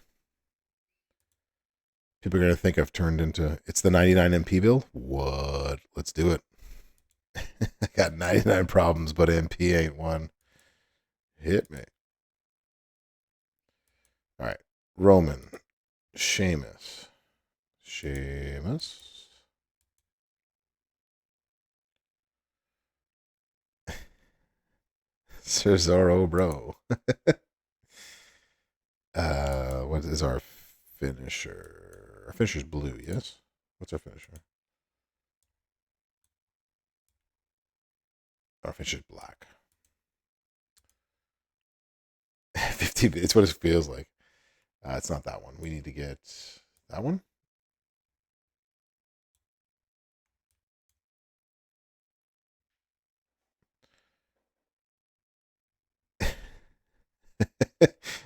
People are gonna think I've turned into it's the 99 MP build. What? Let's do it. I got 99 problems, but MP ain't one. Hit me. All right. Roman. Sheamus. Cesaro, bro. What is our finisher? Our finisher's blue, yes? What's our finisher? Our finisher's black. 50, it's what it feels like. It's not that one. We need to get that one.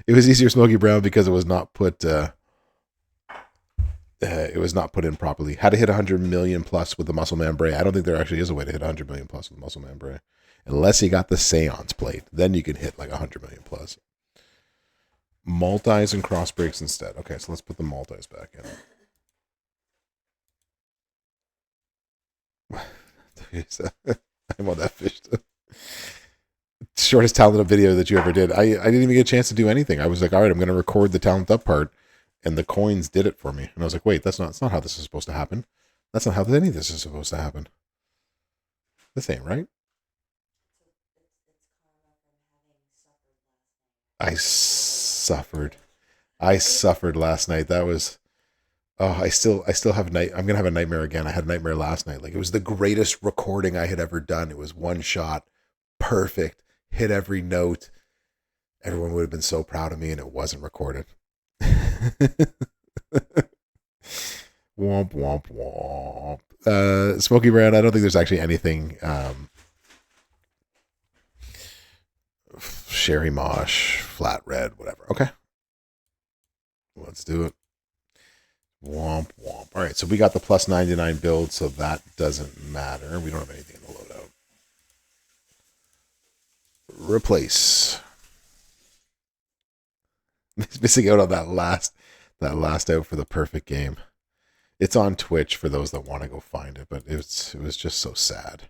It was easier Smoky Brown because it was not put in properly. Had to hit 100 million plus with the Muscle Man Bray. I don't think there actually is a way to hit 100 million plus with Muscle Man Bray. Unless you got the Seance plate. Then you can hit like 100 million plus. Multis and cross breaks instead. Okay, so let's put the multis back in. I'm on that fish. Shortest talent up video that you ever did. I didn't even get a chance to do anything. I was like, all right, I'm going to record the talent up part, and the coins did it for me. And I was like, wait, that's not how this is supposed to happen. That's not how any of this is supposed to happen. This ain't right. I suffered last night. That was, oh, I still have I'm gonna have a nightmare again. I had a nightmare last night. Like, it was the greatest recording I had ever done. It was one shot, perfect, hit every note. Everyone would have been so proud of me, and it wasn't recorded. Womp womp womp. Smoky Brown. I don't think there's actually anything. Sherry Mosh, flat red, whatever. Okay, let's do it. Womp womp. All right, so we got the plus 99 build, so that doesn't matter. We don't have anything in the loadout. Replace. He's missing out on that last out for the perfect game. It's on Twitch for those that want to go find it, but it was just so sad.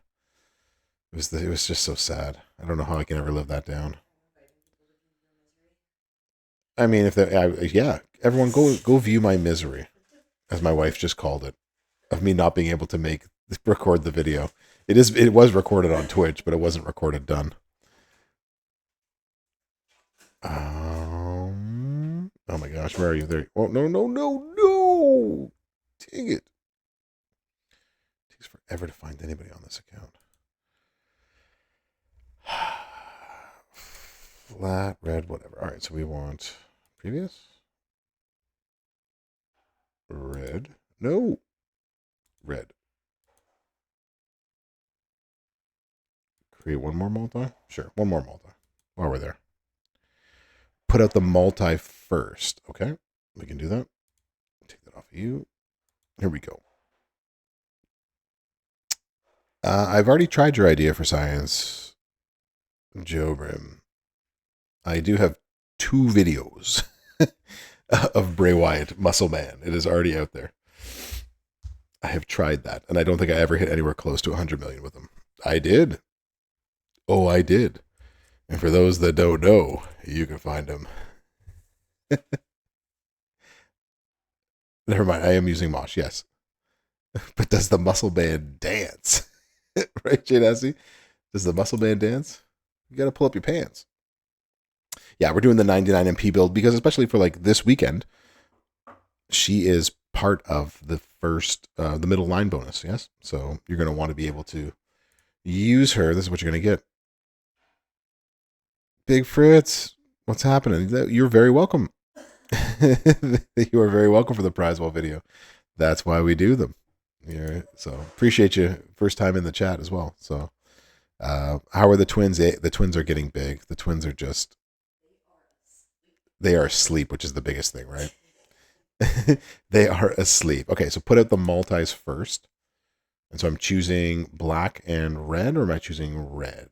It was just so sad. I don't know how I can ever live that down. I mean, yeah, everyone go view my misery, as my wife just called it, of me not being able to record the video. It was recorded on Twitch, but it wasn't recorded done. Oh my gosh, where are you? There. Oh no! Dang it! It takes forever to find anybody on this account. Flat red, whatever. All right, so we want previous red. No, red. Create one more multi. Sure, one more multi. While we're there, put out the multi first. Okay, we can do that. Take that off of you. Here we go. I've already tried your idea for science, Joe Brim. I do have 2 videos of Bray Wyatt, Muscle Man. It is already out there. I have tried that, and I don't think I ever hit anywhere close to 100 million with them. I did. Oh, I did. And for those that don't know, you can find them. Never mind, I am using Mosh, yes. But does the muscle band dance? Right, Jade Assy? Does the muscle band dance? You got to pull up your pants. Yeah, we're doing the 99 MP build because, especially for like this weekend, she is part of the first, the middle line bonus. Yes. So you're going to want to be able to use her. This is what you're going to get. Big Fritz, what's happening? You're very welcome. You are very welcome for the prize wall video. That's why we do them. Yeah. So appreciate you. First time in the chat as well. So, how are the twins? The twins are getting big. The twins are just, they are asleep, which is the biggest thing, right? They are asleep. Okay, so put out the multis first. And so I'm choosing black and red, or am I choosing red?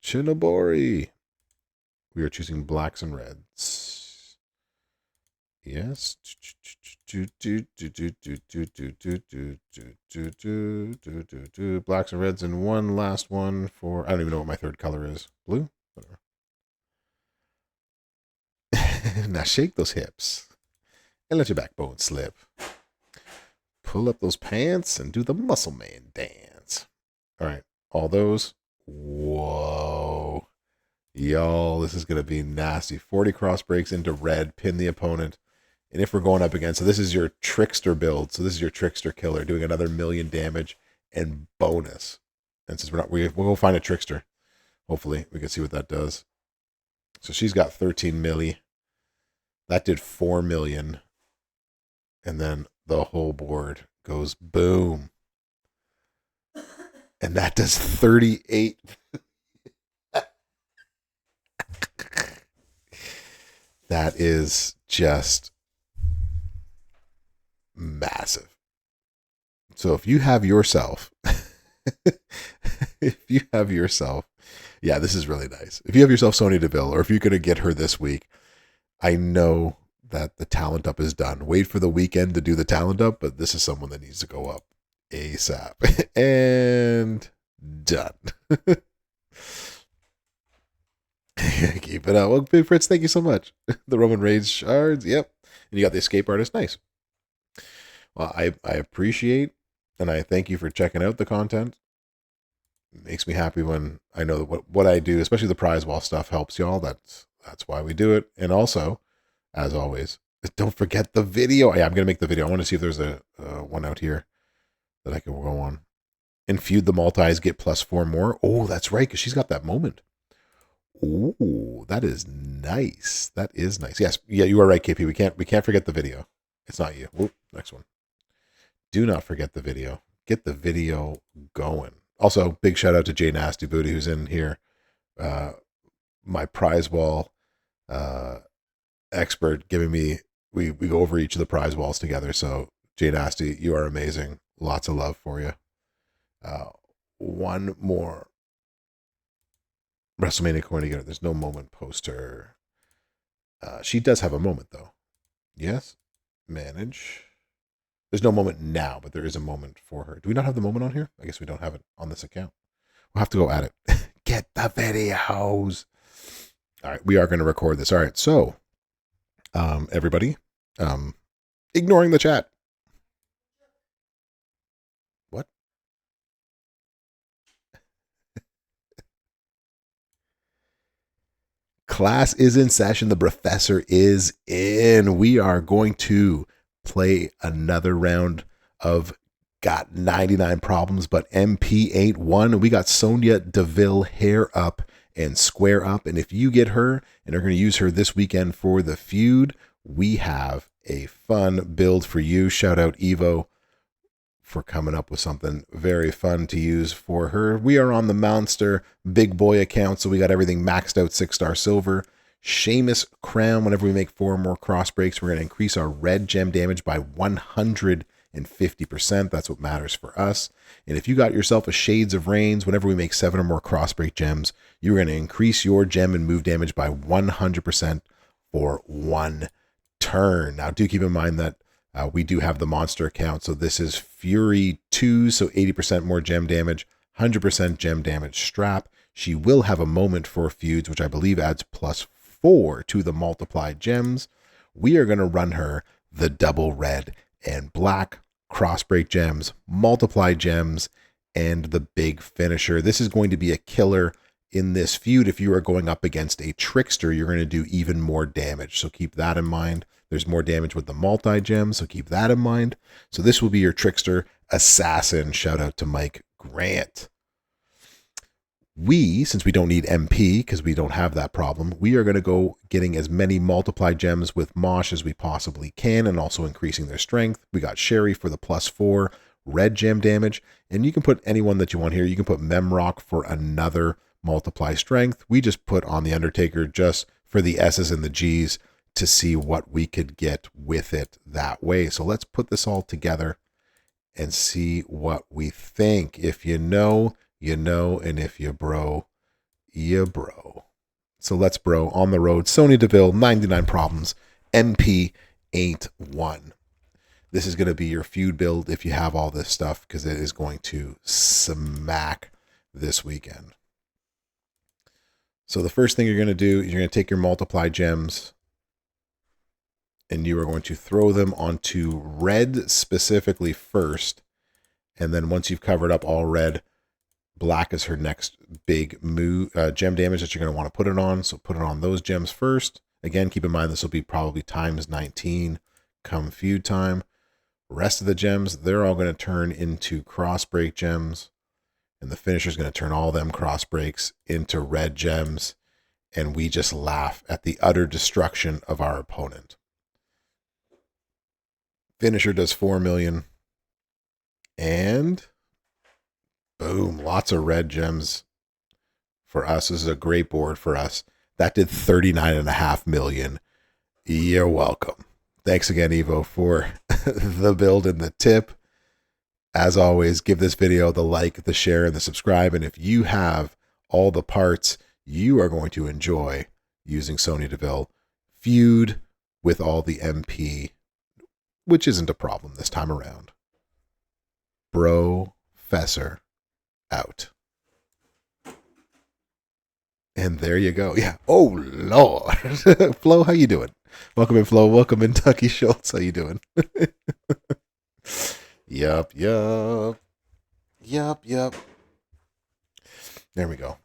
Chinabori. We are choosing blacks and reds. Yes. Blacks and reds, and one last one for, I don't even know what my third color is. Blue? Whatever. Now shake those hips and let your backbone slip. Pull up those pants and do the muscle man dance. All right, all those. Whoa. Y'all, this is going to be nasty. 40 cross breaks into red, pin the opponent. And if we're going up against, so this is your trickster build. So this is your trickster killer doing another 1,000,000 damage and bonus. And since we'll go find a trickster. Hopefully we can see what that does. So she's got 13 milli. That did 4 million. And then the whole board goes boom. And that does 38. That is just massive. So if you have yourself, yeah, this is really nice. If you have yourself Sonya Deville, or if you're going to get her this week, I know that the talent up is done. Wait for the weekend to do the talent up, but this is someone that needs to go up ASAP. And done. Keep it up. Well, Big Fritz, thank you so much. The Roman Reigns shards, yep. And you got the escape artist, nice. Well, I appreciate and I thank you for checking out the content. It makes me happy when I know that what I do, especially the prize wall stuff, helps y'all. That's why we do it. And also, as always, don't forget the video. Yeah, I'm gonna make the video. I want to see if there's a one out here that I can go on. And feud the multis, get +4 more. Oh, that's right, because she's got that moment. Oh, that is nice. That is nice. Yes, yeah, you are right, KP. We can't forget the video. It's not you. Whoop, next one. Do not forget the video. Get the video going. Also, big shout out to Jay Nasty Booty who's in here. My prize wall expert giving me we go over each of the prize walls together. So Jay Nasty, you are amazing. Lots of love for you. One more WrestleMania coin to get her. There's no moment poster. She does have a moment though. Yes. Manage. There's no moment now, but there is a moment for her. Do we not have the moment on here? I guess we don't have it on this account. We'll have to go at it. Get the videos. All right, we are going to record this. All right, so everybody, ignoring the chat. What? Class is in session. The professor is in. We are going to play another round of Got 99 Problems, but MP ain't one. We got Sonya Deville hair up and square up. And if you get her and are going to use her this weekend for the feud, we have a fun build for you. Shout out Evo for coming up with something very fun to use for her. We are on the Monster Big Boy account, so we got everything maxed out 6-star silver. Sheamus crown. Whenever we make 4 more cross breaks, we're going to increase our red gem damage by 150%. That's what matters for us. And if you got yourself a Shades of Reigns, whenever we make 7 or more cross break gems, you're going to increase your gem and move damage by 100% for 1 turn. Now, do keep in mind that we do have the monster account. So this is Fury 2, so 80% more gem damage, 100% gem damage strap. She will have a moment for feuds, which I believe adds +4 to the multiplied gems. We are going to run her the double red and black crossbreak gems, multiplied gems, and the big finisher. This is going to be a killer in this feud. If you are going up against a trickster, you're going to do even more damage. So keep that in mind. There's more damage with the multi-gems, so keep that in mind. So this will be your trickster assassin. Shout out to Mike Grant. We, since we don't need MP, because we don't have that problem, we are going to go getting as many multiplied gems with Mosh as we possibly can, and also increasing their strength. We got Sherry for the +4 red gem damage, and you can put anyone that you want here. You can put Memrock for another multiply strength. We just put on the Undertaker just for the S's and the G's to see what we could get with it that way. So let's put this all together and see what we think. If you know, you know, and if you bro, you bro. So let's bro on the road. Sonya Deville, 99 Problems. MP ain't one. This is going to be your feud build if you have all this stuff, because it is going to smack this weekend. So the first thing you're going to do is you're going to take your multiply gems and you are going to throw them onto red specifically first. And then once you've covered up all red, black is her next big move, gem damage that you're going to want to put it on. So put it on those gems first. Again, keep in mind this will be probably ×19 come feud time. Rest of the gems, they're all going to turn into cross break gems. And the finisher is going to turn all them cross breaks into red gems. And we just laugh at the utter destruction of our opponent. Finisher does 4 million. And boom, lots of red gems for us. This is a great board for us. That did 39.5 million. You're welcome. Thanks again, Evo, for the build and the tip. As always, give this video the like, the share, and the subscribe. And if you have all the parts, you are going to enjoy using Sonya Deville. Feud with all the MP, which isn't a problem this time around. Professor out. And there you go. Yeah. Oh Lord. Flo, how you doing? Welcome in, Flo. Welcome in, Tucky Schultz. How you doing? Yup, yup. Yup, yup. There we go.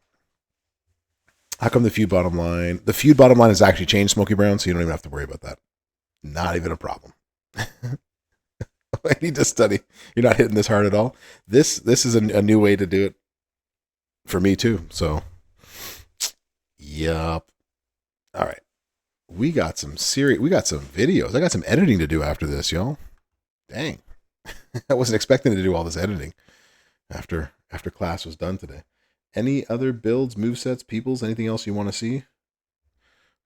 How come the feud bottom line? The feud bottom line has actually changed, Smokey Brown, so you don't even have to worry about that. Not even a problem. I need to study. You're not hitting this hard at all. This is a new way to do it for me too. So, yup. All right. We got some videos. I got some editing to do after this, y'all. Dang. I wasn't expecting to do all this editing after class was done today. Any other builds, movesets, peoples, anything else you want to see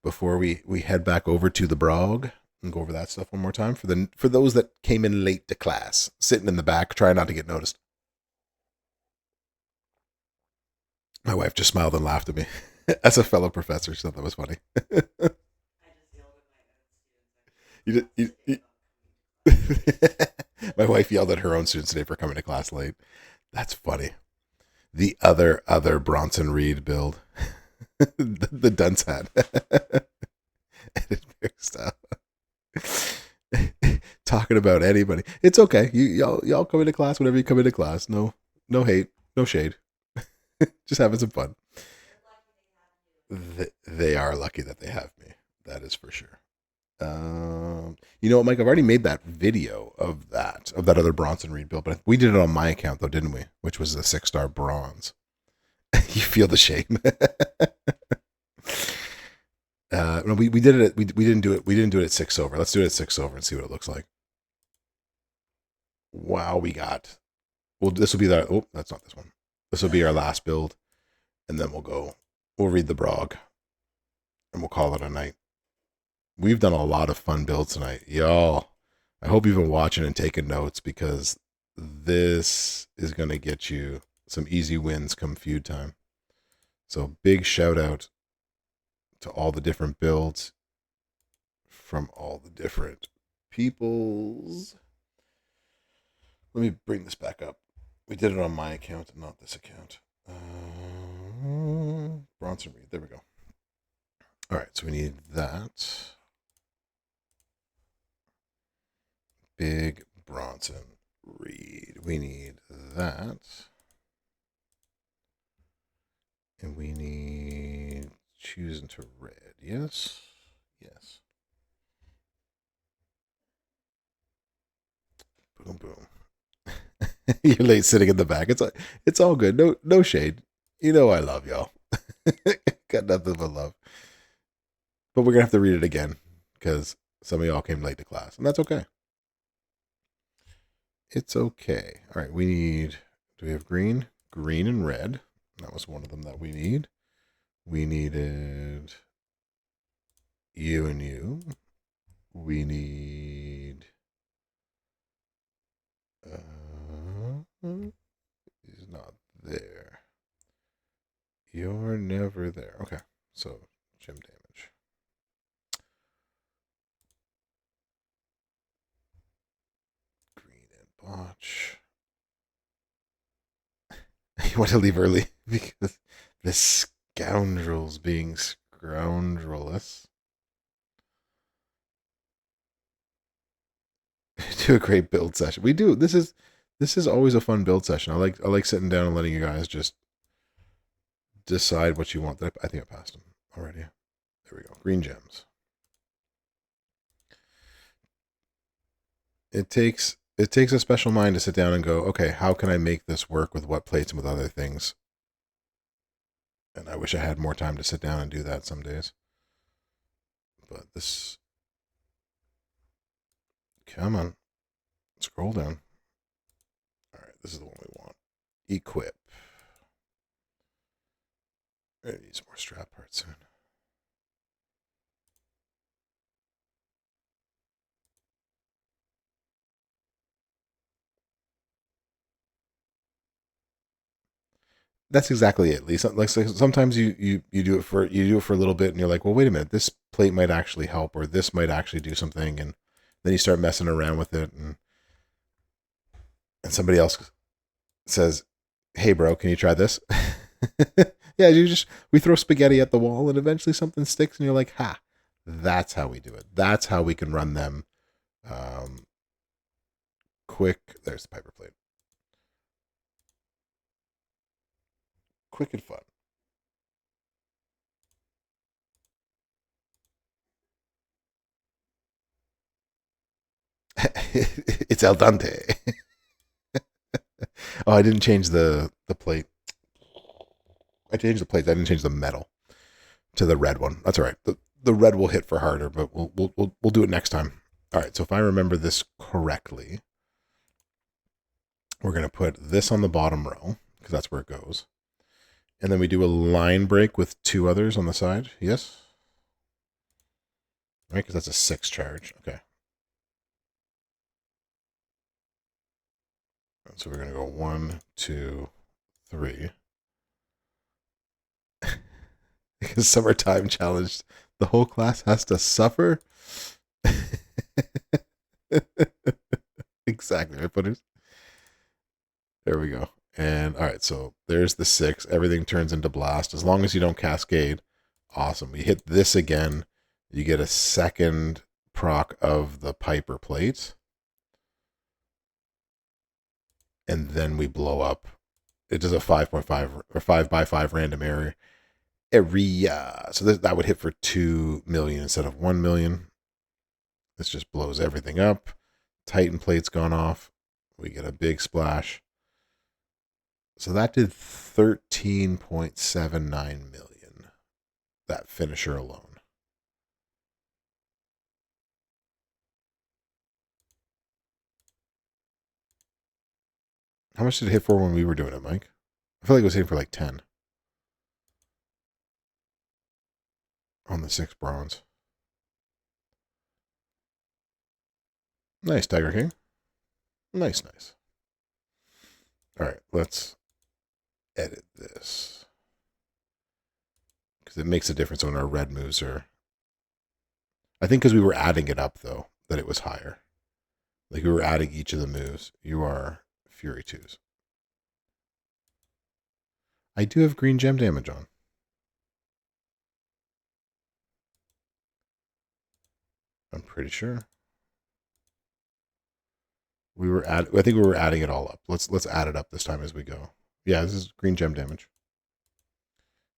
before we head back over to the Brog and go over that stuff one more time for those that came in late to class, sitting in the back, trying not to get noticed. My wife just smiled and laughed at me. As a fellow professor, she thought that was funny. you My wife yelled at her own students today for coming to class late. That's funny. The other Bronson Reed build. the dunce hat. Style. Talking about anybody. It's okay. Y'all come into class whenever you come into class. No hate, no shade. Just having some fun. They are lucky that they have me. That is for sure. You know what, Mike? I've already made that video of that other Bronson Reed build, but we did it on my account though, didn't we? Which was the 6-star bronze. You feel the shame. No, we did it. We didn't do it. We didn't do it at 6 over. Let's do it at 6 over and see what it looks like. Wow, we got. Well, this will be that. Oh, that's not this one. This will be our last build, and then we'll read the Brog, and we'll call it a night. We've done a lot of fun builds tonight, y'all. I hope you've been watching and taking notes because this is gonna get you some easy wins come feud time. So big shout out to all the different builds from all the different peoples. Let me bring this back up. We did it on my account and not this account. Bronson Reed. There we go. All right, so we need that. Big Bronson Reed. We need that. And we need choose into red. Yes. Yes. Boom, boom. You're late sitting in the back. It's all good. No shade. You know I love y'all. Got nothing but love. But we're gonna have to read it again because some of y'all came late to class, and that's okay. It's okay. All right, do we have green? Green and red. That was one of them that we need. We needed you and you. We need he's not there. You're never there. Okay, so gym damage. Green and botch. You want to leave early because the scoundrel's being scoundrelous. Do a great build session. We do. This is always a fun build session. I like sitting down and letting you guys just decide what you want. I think I passed them already. There we go. Green gems. It takes a special mind to sit down and go, okay, how can I make this work with what plates and with other things? And I wish I had more time to sit down and do that some days. But this, come on, scroll down. All right, this is the one we want. Equip. I need some more strap parts soon. That's exactly it, Lisa. Like so sometimes you do it for a little bit, and you're like, well, wait a minute, this plate might actually help, or this might actually do something, and then you start messing around with it, and somebody else says, "Hey, bro, can you try this?" Yeah, we throw spaghetti at the wall, and eventually something sticks, and you're like, "Ha, that's how we do it. That's how we can run them um, quick." There's the Piper plate, quick and fun. It's al dente. Oh, I didn't change the plate. I changed the plates. I didn't change the metal to the red one. That's all right. The red will hit for harder, but we'll do it next time. All right. So if I remember this correctly, we're gonna put this on the bottom row because that's where it goes, and then we do a line break with two others on the side. Yes. Right, because that's a 6 charge. Okay. So we're gonna go 1, 2, 3. Because summertime challenged, the whole class has to suffer. Exactly, right, putters? There we go. And all right, so there's the 6. Everything turns into blast. As long as you don't cascade, awesome. We hit this again, you get a second proc of the Piper plate. And then we blow up. It does a 5.5 or 5 by 5 random error. So that would hit for 2 million instead of 1 million. This just blows everything up. Titan plate's gone off. We get a big splash. So that did 13.79 million. That finisher alone. How much did it hit for when we were doing it, Mike? I feel like it was hitting for like 10 on the 6 bronze. Nice, Tiger King. Nice, nice. All right, let's edit this. Because it makes a difference when our red moves are... I think because we were adding it up, though, that it was higher. Like we were adding each of the moves. You are Fury 2s. I do have green gem damage on. I'm pretty sure. I think we were adding it all up. Let's add it up this time as we go. Yeah, this is green gem damage.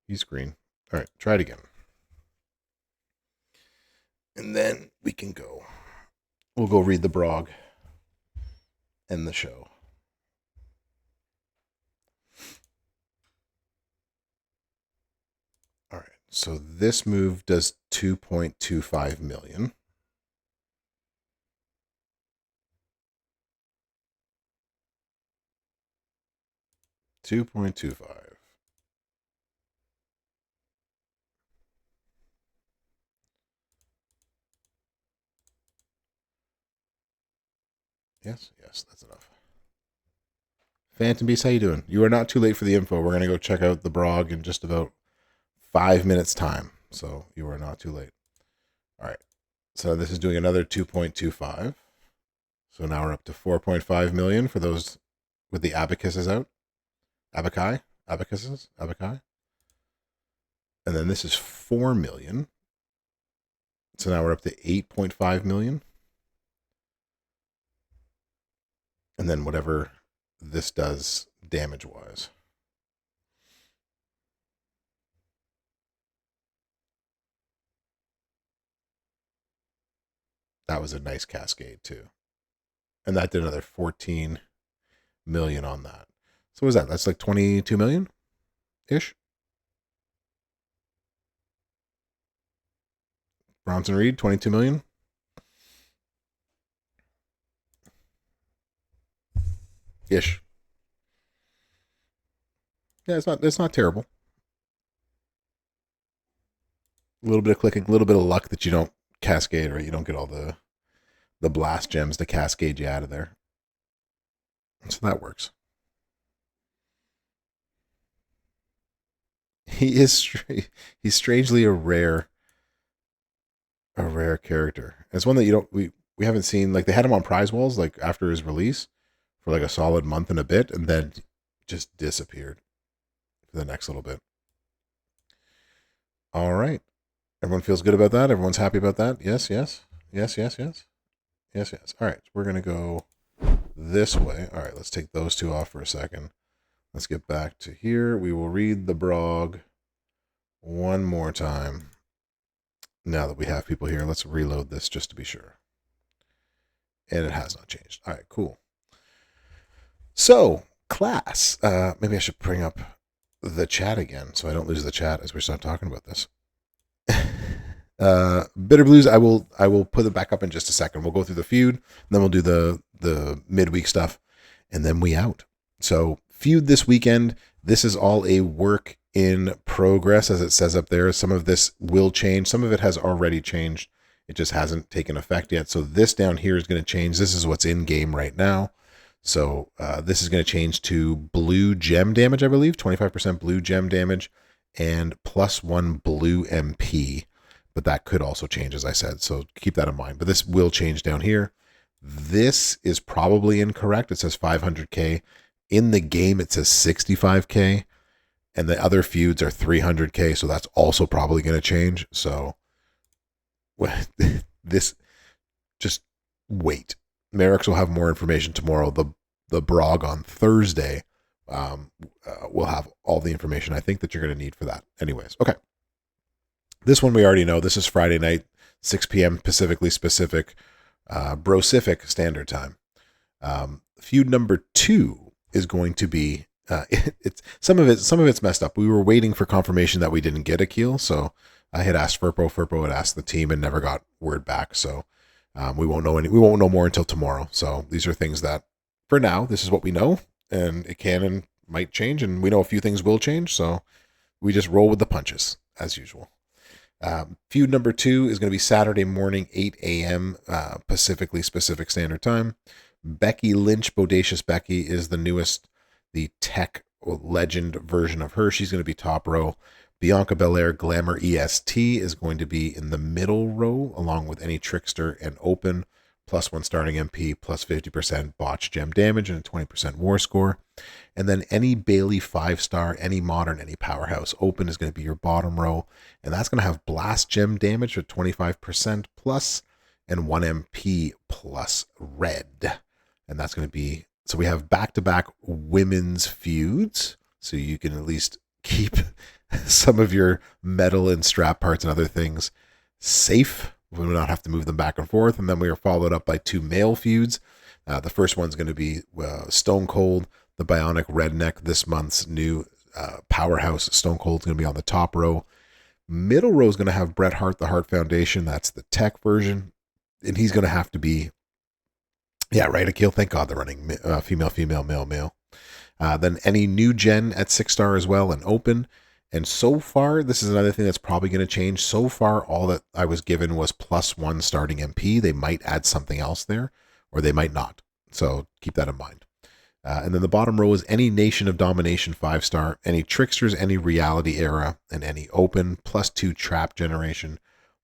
He's green. All right, try it again. And then we can go. We'll go read the brog. End the show. All right, so this move does 2.25 million. $2.25. Yes, that's enough. Phantom Beast, how you doing? You are not too late for the info. We're gonna go check out the brog in just about 5 minutes time. So you are not too late. All right. So this is doing another 2.25. So now we're up to 4.5 million for those with the abacuses out. Abacuses. And then this is 4 million. So now we're up to 8.5 million. And then whatever this does damage wise. That was a nice cascade too. And that did another 14 million on that. So what is that? That's like 22 million ish. Bronson Reed, 22 million. Ish. Yeah, it's not terrible. A little bit of clicking, a little bit of luck that you don't cascade, right? You don't get all the blast gems to cascade you out of there. So that works. he's strangely a rare character. It's one that we haven't seen. Like they had him on prize walls like after his release for like a solid month and a bit, and then just disappeared for the next little bit. All right, everyone feels good about that. Everyone's happy about that. Yes, yes, yes, yes, yes, yes, yes. All right, we're gonna go this way. All right, let's take those two off for a second. Let's get back to here. We will read the brog one more time. Now that we have people here, let's reload this just to be sure. And it has not changed. All right, cool. So, class. Maybe I should bring up the chat again so I don't lose the chat as we start talking about this. Bitter Blues, I will put it back up in just a second. We'll go through the feud, then we'll do the midweek stuff, and then we out. So, feud this weekend. This is all a work in progress, as it says up there. Some of this will change. Some of it has already changed. It just hasn't taken effect yet. So this down here is going to change. This is what's in game right now. So this is going to change to blue gem damage, I believe. 25% blue gem damage and +1 blue MP. But that could also change, as I said. So keep that in mind. But this will change down here. This is probably incorrect. It says 500k. In the game, it says 65k. And the other feuds are 300k. So that's also probably going to change. So this, just wait. Merrick's will have more information tomorrow. The brog on Thursday will have all the information I think that you're going to need for that. Anyways, okay. This one we already know. This is Friday night, 6 p.m. Pacifically specific, Brocific Standard Time. Feud number 2 is going to be it's some of it's messed up. We were waiting for confirmation that we didn't get Akil, so I had asked Furpo. Furpo had asked the team and never got word back. So we won't know more until tomorrow. So these are things that, for now, this is what we know, and it can and might change, and we know a few things will change. So we just roll with the punches as usual. Feud number 2 is going to be Saturday morning, 8 a.m. Pacifically specific Standard Time. Becky Lynch, Bodacious Becky, is the newest, the tech legend version of her. She's going to be top row. Bianca Belair, Glamour EST, is going to be in the middle row, along with any Trickster and Open, +1 starting MP, +50% botch gem damage, and a 20% war score. And then any Bailey 5-star, any Modern, any Powerhouse Open is going to be your bottom row. And that's going to have blast gem damage for 25% plus, and 1 MP plus red. And that's going to be, so we have back-to-back women's feuds. So you can at least keep some of your metal and strap parts and other things safe. We will not have to move them back and forth. And then we are followed up by 2 male feuds. The first one's going to be Stone Cold, the Bionic Redneck, this month's new powerhouse. Stone Cold's going to be on the top row. Middle row is going to have Bret Hart, the Hart Foundation. That's the tech version. And he's going to have to be, yeah, right, Akil. Thank God they're running female, male. Then any new gen at 6-star as well and Open. And so far, this is another thing that's probably going to change. So far, all that I was given was +1 starting MP. They might add something else there, or they might not. So keep that in mind. And then the bottom row is any Nation of Domination 5-star, any Tricksters, any Reality Era, and any Open, +2 Trap Generation,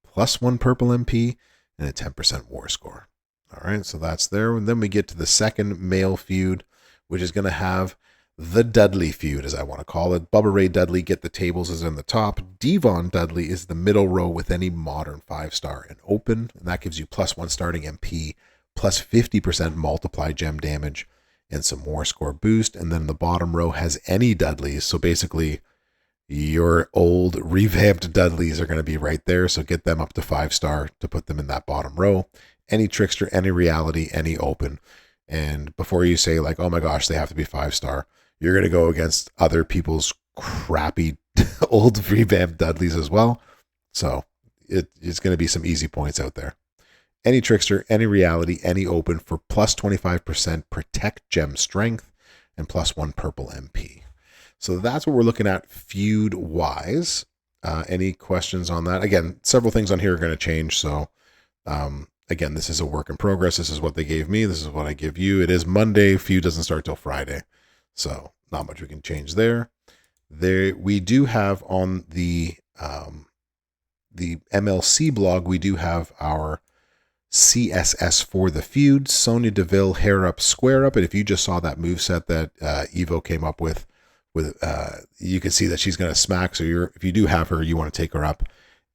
+1 Purple MP, and a 10% War Score. All right, so that's there. And then we get to the second male feud, which is going to have the Dudley feud, as I want to call it. Bubba Ray Dudley, Get the Tables, is in the top. Devon Dudley is the middle row with any Modern 5-star and Open. And that gives you +1 starting MP, +50% multiply gem damage, and some more score boost. And then the bottom row has any Dudleys. So basically, your old revamped Dudleys are going to be right there. So get them up to 5-star to put them in that bottom row. Any Trickster, any Reality, any Open. And before you say like, oh my gosh, they have to be 5-star, you're going to go against other people's crappy old revamped Dudleys as well. So it's going to be some easy points out there. Any Trickster, any Reality, any Open for +25% Protect Gem Strength and +1 Purple MP. So that's what we're looking at feud-wise. Any questions on that? Again, several things on here are going to change. So again, this is a work in progress. This is what they gave me. This is what I give you. It is Monday. Feud doesn't start till Friday. So not much we can change there. There, we do have on the MLC blog, we do have our CSS for the Feuds, Sonya Deville, hair up, square up. And if you just saw that moveset that Evo came up with you can see that she's going to smack. So if you do have her, you want to take her up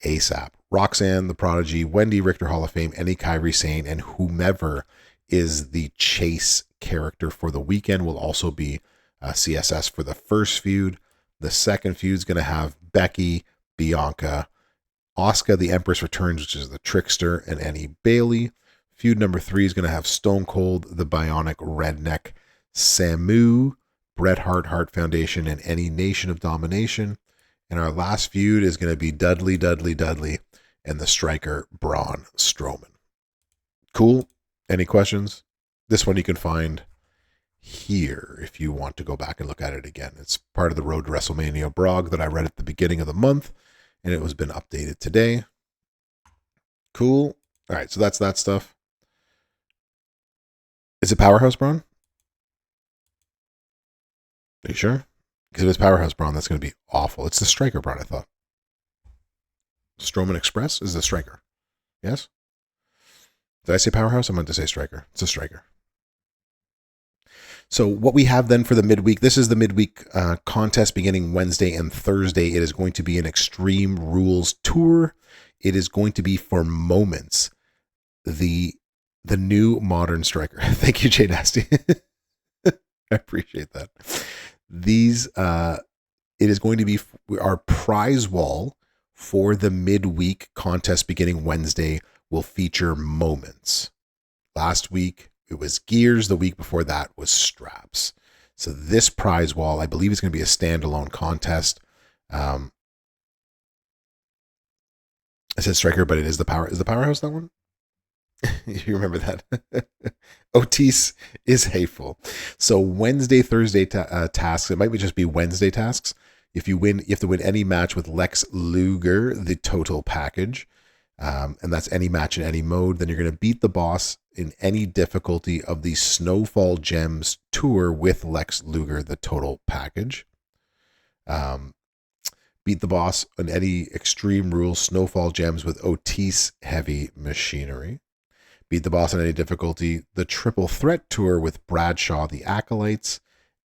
ASAP. Roxanne, the Prodigy, Wendy, Richter Hall of Fame, any Kairi Sane, and whomever is the chase character for the weekend will also be CSS for the first feud. The second feud is going to have Becky, Bianca, Asuka, the Empress Returns, which is the Trickster, and Annie Bailey. Feud number 3 is going to have Stone Cold, the Bionic Redneck, Samu, Bret Hart, Hart Foundation, and any Nation of Domination. And our last feud is going to be Dudley, and the Striker, Braun Strowman. Cool. Any questions? This one you can find here if you want to go back and look at it again. It's part of the Road to WrestleMania blog that I read at the beginning of the month, and it was been updated today. Cool. All right, so that's that stuff. Is it Powerhouse Braun? Are you sure? Because if it's Powerhouse Braun, that's going to be awful. It's the Striker Braun, I thought. Strowman Express is the Striker. Yes? Did I say Powerhouse? I meant to say Striker. It's a Striker. So what we have then for the midweek, this is the midweek contest beginning Wednesday and Thursday. It is going to be an Extreme Rules tour. It is going to be for moments. The new modern striker. Thank you, Jay Nasty. I appreciate that. These it is going to be our prize wall for the midweek contest beginning Wednesday will feature moments. Last week it was gears. The week before that was straps. So this prize wall, I believe, is going to be a standalone contest. I said striker, but it is the power. Is the Powerhouse that one? You remember that? Otis is hateful. So Wednesday, Thursday tasks. It might just be Wednesday tasks. If you win, you have to win any match with Lex Luger, the total package. And that's any match in any mode. Then you're going to beat the boss in any difficulty of the Snowfall Gems tour with Lex Luger, the total package. Beat the boss on any Extreme Rules Snowfall Gems with Otis Heavy Machinery. Beat the boss on any difficulty, the Triple Threat Tour with Bradshaw, the Acolytes.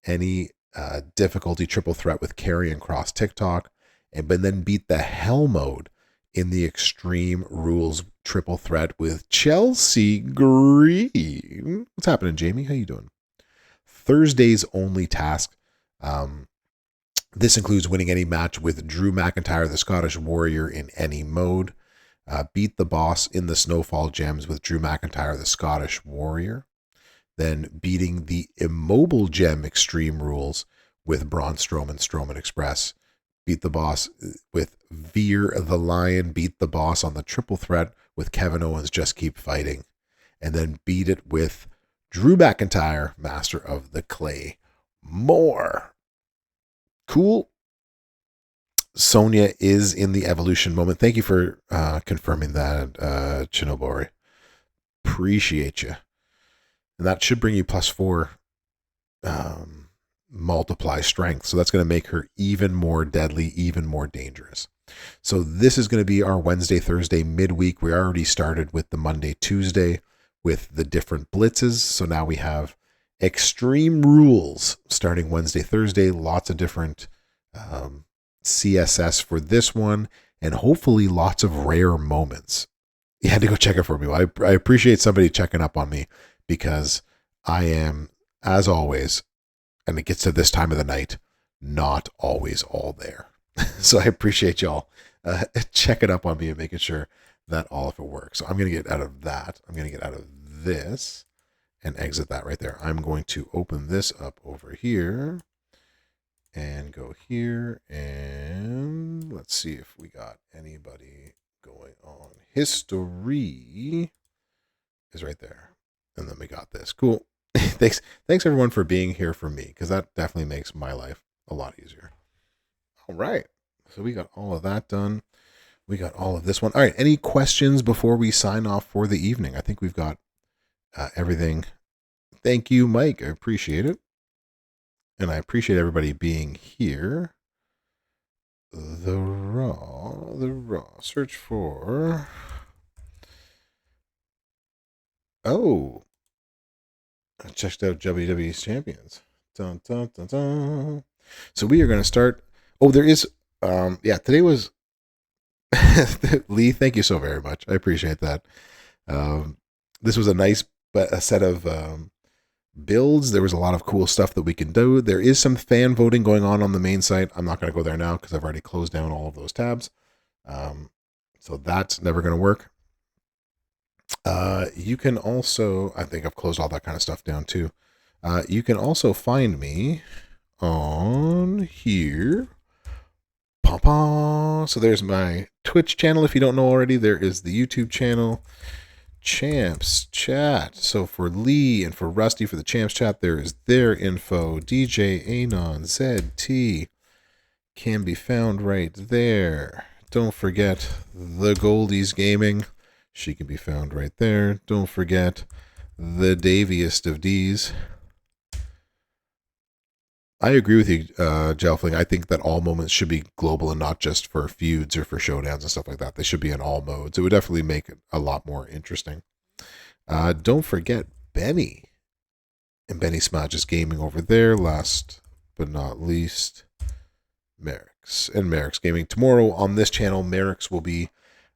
Any difficulty triple threat with Karrion Kross TikTok. But then beat the Hell mode in the Extreme Rules Triple Threat with Chelsea Green. What's happening, Jamie? How you doing? Thursday's only task. This includes winning any match with Drew McIntyre, the Scottish Warrior, in any mode. Beat the boss in the Snowfall Gems with Drew McIntyre, the Scottish Warrior. Then beating the Immobile Gem Extreme Rules with Braun Strowman, Strowman Express. Beat the boss with Veer the Lion. Beat the boss on the Triple Threat with Kevin Owens, Just Keep Fighting. And then beat it with Drew McIntyre, Master of the Clay. More. Cool. Sonya is in the evolution moment. Thank you for confirming that, Chinobori. Appreciate you. And that should bring you +4 multiply strength. So that's going to make her even more deadly, even more dangerous. So this is going to be our Wednesday, Thursday, midweek. We already started with the Monday, Tuesday with the different blitzes. So now we have Extreme Rules starting Wednesday, Thursday. Lots of different CSS for this one, and hopefully lots of rare moments. You had to go check it for me. I appreciate somebody checking up on me because I am, as always, and it gets to this time of the night, not always all there. So I appreciate y'all checking up on me and making sure that all of it works. So I'm going to get out of that. I'm going to get out of this and exit that right there. I'm going to open this up over here and go here, and let's see if we got anybody going on. History is right there. And then we got this. Cool. Thanks everyone for being here for me, because that definitely makes my life a lot easier. All right. So we got all of that done. We got all of this one. All right. Any questions before we sign off for the evening? I think we've got everything. Thank you, Mike. I appreciate it. And I appreciate everybody being here. the Raw. Search for. Oh, I checked out WWE's champions. Dun, dun, dun, dun. So we are going to start. Oh, there is. Yeah, today was. Lee, thank you so very much. I appreciate that. This was a nice a set of builds. There was a lot of cool stuff that we can do. There is some fan voting going on the main site. I'm not going to go there now because I've already closed down all of those tabs. So that's never going to work. You can also, I think I've closed all that kind of stuff down too. You can also find me on here. So there's my Twitch channel. If you don't know already, there is the YouTube channel. Champs Chat. So for Lee and for Rusty for the Champs Chat, there is their info. DJ Anon ZT can be found right there. Don't forget the Goldies Gaming. She can be found right there. Don't forget the Daviest of D's. I agree with you, Gelfling. I think that all moments should be global and not just for feuds or for showdowns and stuff like that. They should be in all modes. It would definitely make it a lot more interesting. Don't forget Benny. And Benny Smudge is gaming over there. Last but not least, Merrick's. And Merrick's gaming. Tomorrow on this channel, Merrick's will be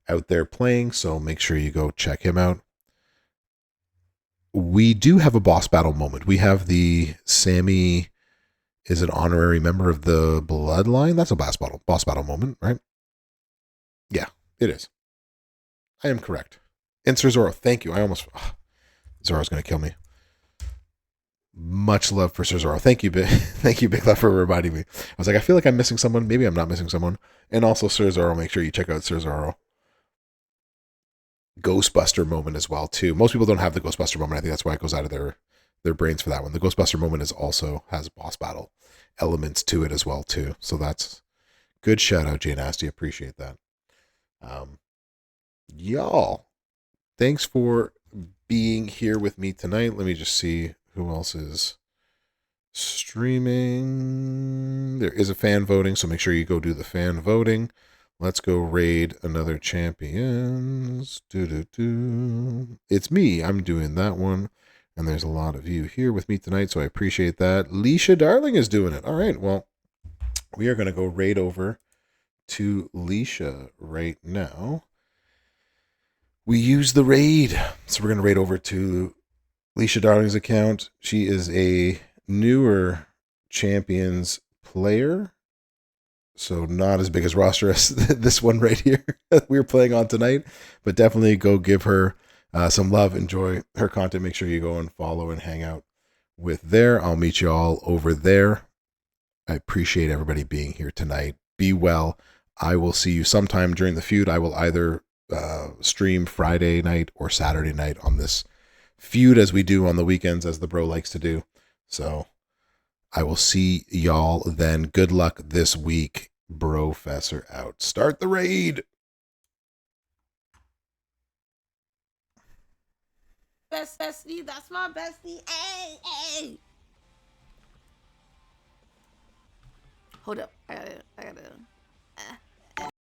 out there playing, so make sure you go check him out. We do have a boss battle moment. We have the Sammy is an honorary member of the Bloodline. That's a boss battle moment, right? Yeah, it is. I am correct. And Sir Zoro, thank you. Zoro's going to kill me. Much love for Sir Zoro. Thank you, thank you, Big Love, for reminding me. I was like, I feel like I'm missing someone. Maybe I'm not missing someone. And also, Sir Zoro, make sure you check out Sir Zoro. Ghostbuster moment as well, too. Most people don't have the Ghostbuster moment. I think that's why it goes out of their brains for that one. The Ghostbuster moment has boss battle elements to it as well, too. So that's good shout out, Jane Nasty. Appreciate that. Y'all, thanks for being here with me tonight. Let me just see who else is streaming. There is a fan voting, so make sure you go do the fan voting. Let's go raid another champions. It's me. I'm doing that one. And there's a lot of you here with me tonight, so I appreciate that. Leisha Darling is doing it. All right, well, we are going to go raid over to Leisha right now. We use the raid. So we're going to raid over to Leisha Darling's account. She is a newer champions player. So not as big as roster as this one right here we're playing on tonight. But definitely go give her some love. Enjoy her content. Make sure you go and follow and hang out with there. I'll meet you all over there. I appreciate everybody being here tonight. Be well. I will see you sometime during the feud. I will either stream Friday night or Saturday night on this feud, as we do on the weekends, as the bro likes to do. So I will see y'all then. Good luck this week. Brofessor out. Start the raid. Bestie, that's my bestie. Hey. Hold up. I gotta